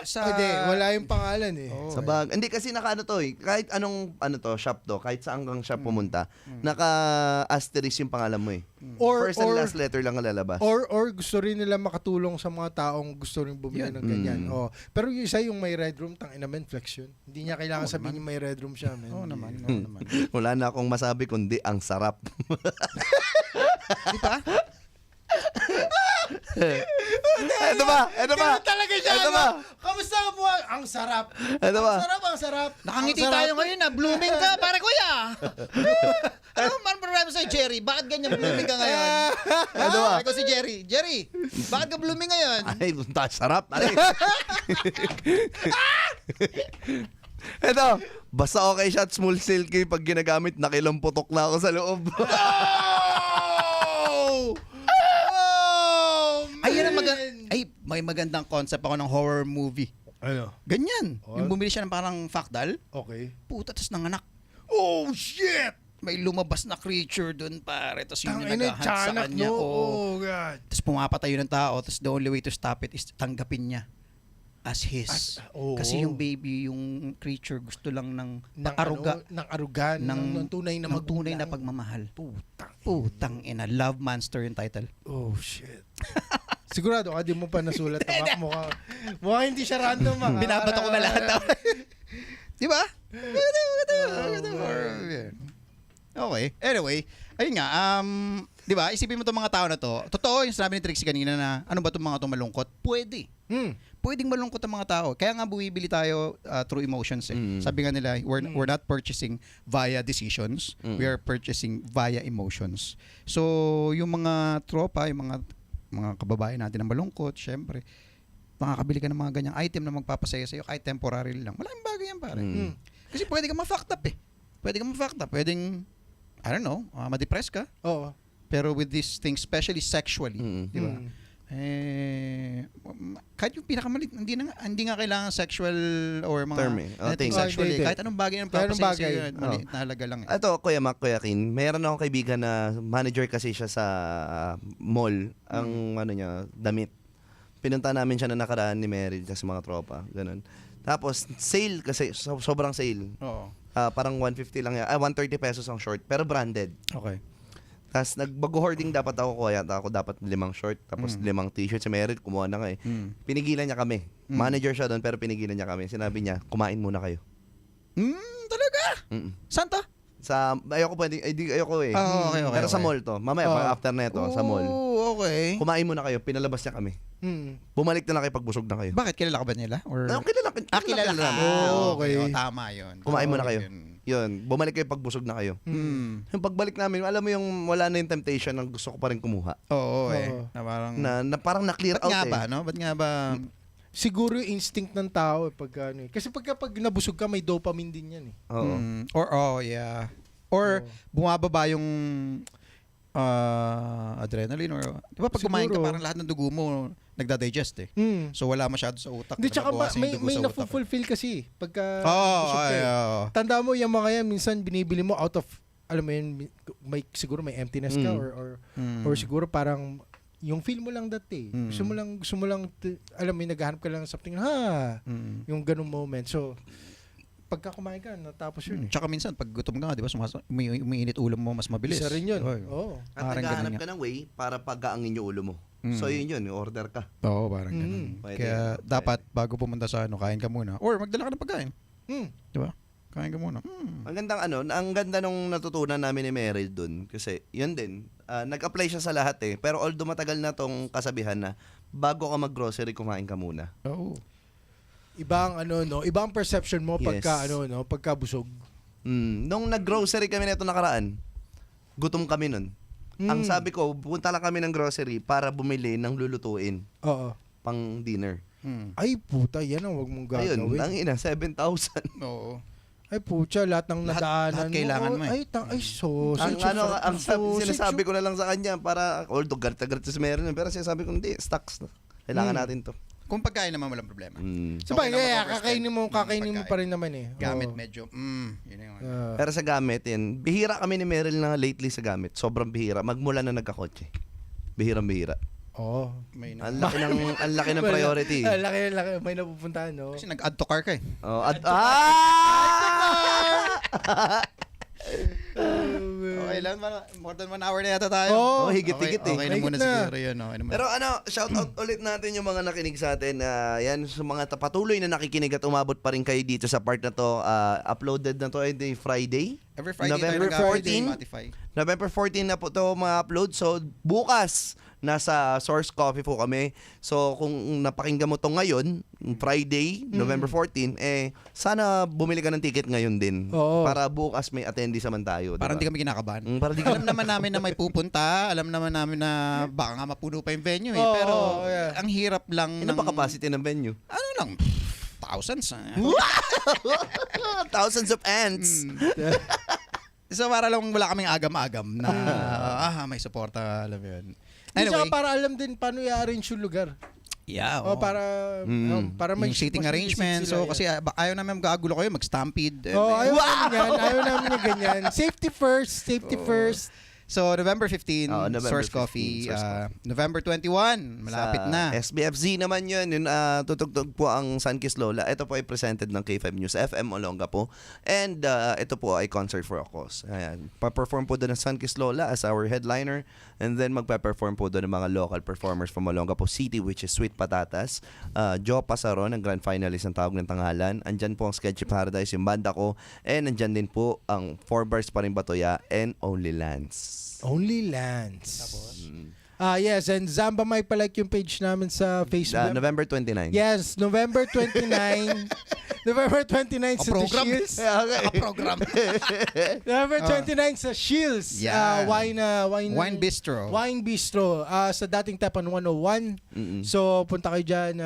sa... Hindi, wala yung pangalan eh. Oo, Sa bag. Hindi kasi naka to eh. Kahit anong shop to, kahit saan kang shop pumunta, naka-asterisk yung pangalan mo eh. First and last letter lang ang lalabas. Or gusto rin nila makatulong sa mga taong gusto rin bumili ng ganyan. Oh. Pero yung isa yung may red room, tangina men, flex yun. Hindi niya kailangan sabihin yung may red room siya, man. Oo naman. Wala na akong masabi kundi ang sarap. Di ba? Ito ba? Ganun talaga siya. Ito ba? Kamusta ang buhay? Ang sarap. Ito ba? Ang sarap. Nakangiti Ang sarap. tayo ngayon na. Blooming ka, pare kuya. Ano man problema sa'yo, Jerry? Bakit ganyan blooming ka ngayon? Ano ba? Ako si Jerry. Jerry, bakit ka blooming ngayon? Ay, sarap. Ay. Ito, basta okay siya at smooth silky pag ginagamit, nakilong putok na ako sa loob. May magandang concept ako ng horror movie. Ano? Ganyan. Yung bumili siya ng parang fakdal. Okay. Puta, tas nanganak. Oh, shit! May lumabas na creature dun, pare. Tapos yun yung Tangina, naghahunt sa tiyanak, kanya. no? Oo. Oh, God. Tapos pumapatayo ng tao. Tapos the only way to stop it is tanggapin niya as his. Oo. Kasi yung baby, yung creature, gusto lang ng aruga. Ng arugan. Ng tunay na ng tunay na magulang. pagmamahal. Putang. Putang ina. Love Monster yung title. Oh, shit. Sigurado ka, di mo pa nasulat ang mukhang hindi siya random. Binabato ko na lahat. Di ba? Okay. Anyway, ayun nga, Di ba? Isipin mo itong mga tao na to. Totoo yung sinabi ni Trixie kanina na ano ba itong mga itong malungkot? Pwede. Pwedeng malungkot ang mga tao. Kaya nga bumibili tayo through emotions eh. Sabi nga nila, we're not purchasing via decisions. We are purchasing via emotions. So, yung mga tropa, yung mga kababayan natin na malungkot, syempre, makakabili ka ng mga ganyang item na magpapasaya sa'yo kahit temporary lang. Malaking bagay yan, pare. Kasi pwede ka ma-fucked up eh. Pwedeng, I don't know, ma-depress ka. Oo. Pero with these things, especially sexually, di ba? Kahit yung pinakamalit, hindi nga kailangan sexual or mga term thing. sexually. Hindi. Kahit anong bagay ang papasaya sa'yo, maliit na halaga lang. Ito, Kuya Mac, Kuya Kin, meron akong kaibigan na manager kasi siya sa mall, ang ano niya, damit. Pinunta namin siya na nakaraan ni Mary sa mga tropa, ganun. Tapos, sale kasi, sobrang sale. Oo. Parang 150 lang yan. 130 pesos ang short, pero branded. Okay. Tapos nagbago-hoarding dapat ako, kaya ako dapat 5 short, tapos 5 t-shirt. Si Merit, kumuha na nga eh. Pinigilan niya kami. Manager siya doon, pero pinigilan niya kami. Sinabi niya, kumain muna kayo. Talaga? Saan to? Ayoko eh. Okay. Pero sa mall to. Mamaya, after na ito, sa mall. Okay. Kumain muna kayo, pinalabas niya kami. Bumalik na lang kayo pag busog na kayo. Bakit? Kilala ka ba nila? Or... Kilala kilala ka. Okay. Tama yun. Kumain muna kayo. Yun, bumalik kayo pag busog na kayo. Yung pagbalik namin, alam mo yung wala na yung temptation ng gusto ko pa rin kumuha. Oo eh. Na Parang na-clear out nga eh. ba, no? Ba't nga ba? Siguro yung instinct ng tao pagka ano eh. Kasi pag nabusog ka, may dopamine din yan eh. Oo. Yeah. Or bumababa yung adrenaline or di ba pag kumain ka Siguro. parang lahat ng dugo mo nagda-digest eh. So wala masyado sa utak. Hindi, tsaka nababawasan yung dugo may sa utak. na-fulfill kasi pagka Oo. busog ka eh. Tanda mo yung mga yan, minsan binibili mo out of, alam mo yun, siguro may emptiness ka or siguro parang yung feel mo lang dati. Gusto mo lang, alam mo yun, naghahanap ka lang ng something, yung ganung moment. So, pagka kumain ka, natapos yun eh. Tsaka minsan, pag gutom ka nga, di ba, umiinit ulo mo mas mabilis. Isa rin yun. Oo. At Parang naghahanap ganun ka ng way para pagaangin yung ulo mo. So yun, order ka. Oo, parang ganun. Pwede. Kaya dapat bago pumunta sa kain ka muna. Or magdala ka ng pagkain. Di ba? Kain ka muna. Ang ganda nung natutunan namin ni Meryl dun. Kasi, yun din, nag-apply siya sa lahat eh. Pero although matagal na tong kasabihan na, bago ka mag-grocery, kumain ka muna. Oo. Ibang ibang perception mo pagka pagka busog. Nung nag-grocery kami nito nakaraan, gutom kami nun. Ang sabi ko, punta lang kami ng grocery para bumili ng lulutuin. Oo. Pang dinner. Ay puta, yan ang wag mong gagawin. Ayun, ang ina, 7,000. Oo. Ay pucha, lahat ng nadaanan lahat kailangan mo eh. Ang sinasabi ko na lang sa kanya para, although galit si Meryl, pero sinasabi ko, hindi, stocks na. Kailangan natin to. Kung pagkain naman walang problema. Kakainin mo pa rin naman eh. Gamit medyo, yun yung Pero sa gamit, yan, bihira kami ni Meryl na lately sa gamit. Sobrang bihira. Magmula na nagkakotse. Bihirang-bihira. Oo. Ang laki ng priority. Ang laki. May napupuntahan, no? Kasi nag-add to car ka eh. Okay lang, more than 1 hour na yata tayo. Higit-higit eh. Okay na muna siguro yun. Pero shout out ulit natin yung mga nakinig sa atin. Yan, sa mga patuloy na nakikinig at umabot pa rin kayo dito sa part na to. Uploaded na to every Friday. Every Friday November tayo 14. Spotify. November 14 na po to ma-upload. So, bukas, nasa Source Coffee po kami. So, kung napakinggan mo to ngayon, Friday, November 14, sana bumili ka ng ticket ngayon din. Oo. Para bukas may attendees naman tayo. Parang diba? di kami kinakabahan. Parang di Alam naman namin na may pupunta. Alam naman namin na baka nga mapuno pa yung venue eh. Pero ang hirap lang Ano ba capacity ng venue? Ano lang, thousands. Thousands of ants. So para lang wala kaming agam-agam na may suporta, alam mo yun. Anyway, para alam din paano i-arrange yung lugar. Yeah. Para may yung seating arrangement. So kasi ayaw namin magagulo kayo, mag-stampede. Ayaw namin yung ganyan. Safety first. So November 15, November Source 15, Coffee. Source Coffee. November 21, malapit sa na. SBFZ naman yun. Tutugtog po ang Sunkiss Lola. Ito po ay presented ng K5 News FM Olongapo. And ito po ay Concert for a Cause. Ayan. Pa-perform po doon ng Sunkiss Lola as our headliner. And then magpa-perform po doon ng mga local performers from Olongapo City, which is Sweet Patatas. Joe Pasaron, ang grand finalist ng Tawag ng Tanghalan. Andyan po ang Sketchy Paradise, yung banda ko. And andyan din po ang 4 Bars pa rin Batoya and Only Lance. Only Lance. Tapos? Yes, and Zamba Mike pala yung page namin sa Facebook. November 29. Yes, November 29. November 29 sa The program. Shields. Program. November 29 sa Shields. Yeah. Wine Bistro. Wine Bistro. Sa dating Tapan 101. So, punta kayo dyan.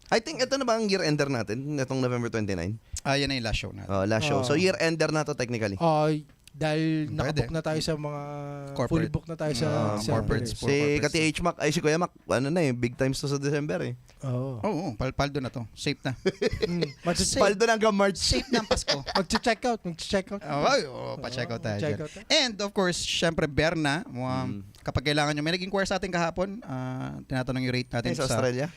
I think ito na ba ang year-ender natin? Itong November 29? Yan na yung last show natin. Last show. So year-ender na to technically. Dahil Pwede. nakabook na tayo sa mga Corporate. fully book na tayo sa corporate December. sport. Si Kati H. Mac, ay si Kuya Mac, ano na big times to sa December eh. Oo. Oo, paldo na to. Safe na. Paldo na hanggang March. Safe na ang Pasko. Mag-check out. Pa-check out tayo check dyan. out. And of course, syempre, Berna. Kapag kailangan nyo, may naging course natin kahapon. Tinatanong yung rate natin Sa Australia?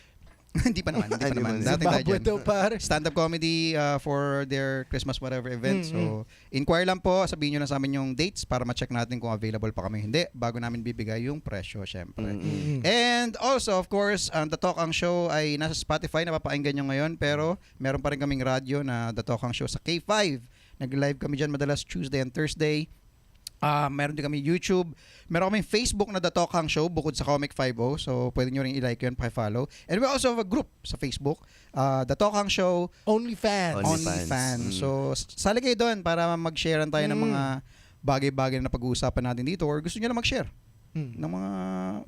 Hindi pa naman. Hindi man. Dating tayo Zimbabwe dyan. to, pare. Stand-up comedy for their Christmas whatever event. So, inquire lang po. Sabihin nyo lang sa amin yung dates para ma-check natin kung available pa kami. Hindi, bago namin bibigay yung presyo, syempre. And also, of course, The Talk Ang Show ay nasa Spotify. Napapakinggan nyo ngayon. Pero, meron pa rin kaming radyo na The Talk Ang Show sa K5. Nag-live kami dyan madalas Tuesday and Thursday. Meron din kami YouTube. Meron kami Facebook na The Talk Hang Show bukod sa Comic 50. So, pwede nyo rin i-like yun, pa-follow. And we also have a group sa Facebook. The Talk Hang Show, OnlyFans. OnlyFans. So, sali kayo doon para mag-share tayo ng mga bagay-bagay na pag-uusapan natin dito or gusto nyo na mag-share ng mga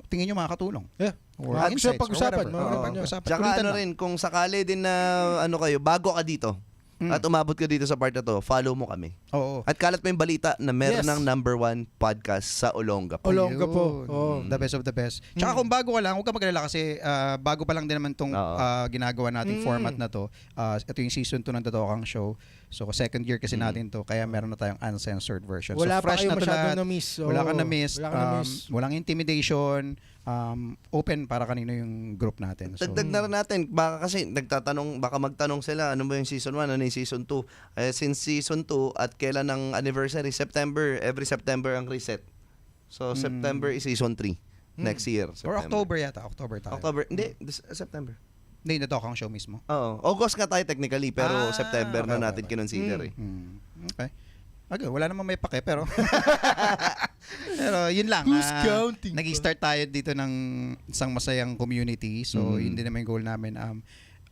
tingin nyo makakatulong. Yeah. Or Gusto insights, pag-usapan. or whatever. Pag-usapan. Tsaka Kulitan ano lang. rin, kung sakali din na ano kayo, bago ka dito, at umabot ka dito sa part na to, follow mo kami. Oo. At kalat mo yung balita na meron Yes. ng #1 podcast sa Olongapo. Olongapo. Oh. The best of the best. Tsaka kung bago ka lang, huwag ka magalala kasi bago pa lang din naman tong ginagawa nating format na to. Ito yung season 2 ng The Talk Show. So, second year kasi natin to. Kaya meron na tayong uncensored version. Wala so, pa fresh kayo na to masyadong lahat. na-miss. Wala kang na-miss. Wala kang na-miss. Walang intimidation. Open para kanino yung group natin. So, Dagdag na rin natin, baka kasi baka magtanong sila, ano ba yung season 1, ano yung season 2. Since season 2 at kailan ang anniversary, September, every September ang reset. So September is season 3. Next year. or September. October yata. October tayo. October, hindi, September. Hindi, The Talk Show mismo. Oo, August nga tayo technically, pero September na okay, natin kinonsider eh. Okay. Okay, wala namang may pake pero pero yun lang. Who's counting? Nag-start tayo dito ng isang masayang community. So yun din naman yung goal namin.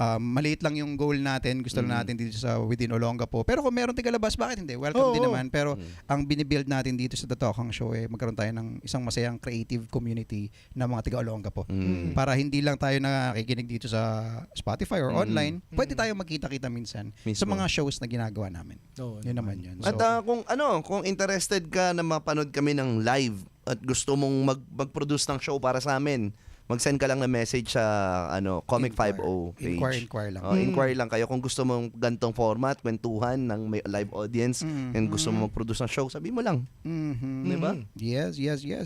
Maliit lang yung goal natin. Gusto lang natin dito sa within Olongapo. Pero kung meron tigalabas, bakit hindi? Welcome din naman. Pero ang binibuild natin dito sa The Talk Hang Show magkaroon tayo ng isang masayang creative community ng mga tiga Olongapo. Para hindi lang tayo nakikinig dito sa Spotify or online, pwede tayo magkita-kita minsan sa mga shows na ginagawa namin. Yun naman yun. So, At kung interested ka na mapanood kami ng live at gusto mong mag-produce ng show para sa amin, mag-send ka lang ng message sa Comic 50 page. Inquire lang. Inquire lang kayo kung gusto mong gantong format, kwentuhan ng may live audience, and gusto mo mag-produce ng show, sabi mo lang. Di ba? Yes.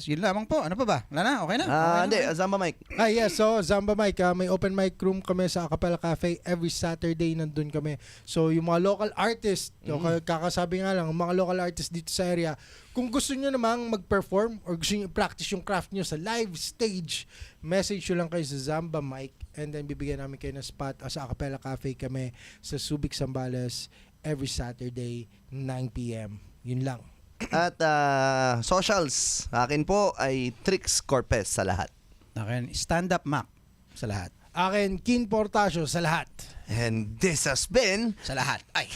Yun lamang po. Ano pa ba? Wala na? Okay na? Hindi, Zamba Mike. Yes, so Zamba Mike, may open mic room kami sa Acapella Cafe every Saturday, nandun kami. So yung mga local artists, kakasabi nga lang, mga local artists dito sa area, kung gusto nyo namang mag-perform or gusto nyo i-practice yung craft nyo sa live stage, message nyo lang kayo sa Zamba Mike and then bibigyan namin kayo ng spot sa Acapella Cafe kami sa Subic, Zambales every Saturday, 9 p.m. Yun lang. At socials, akin po ay Trix Corpez sa lahat. Akin, stand-up Mac sa lahat. Akin, Kin Portasio sa lahat. And this has been Sa lahat. Ay!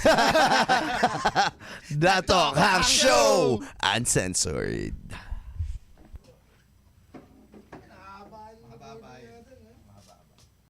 The Talk Hang Show Uncensored.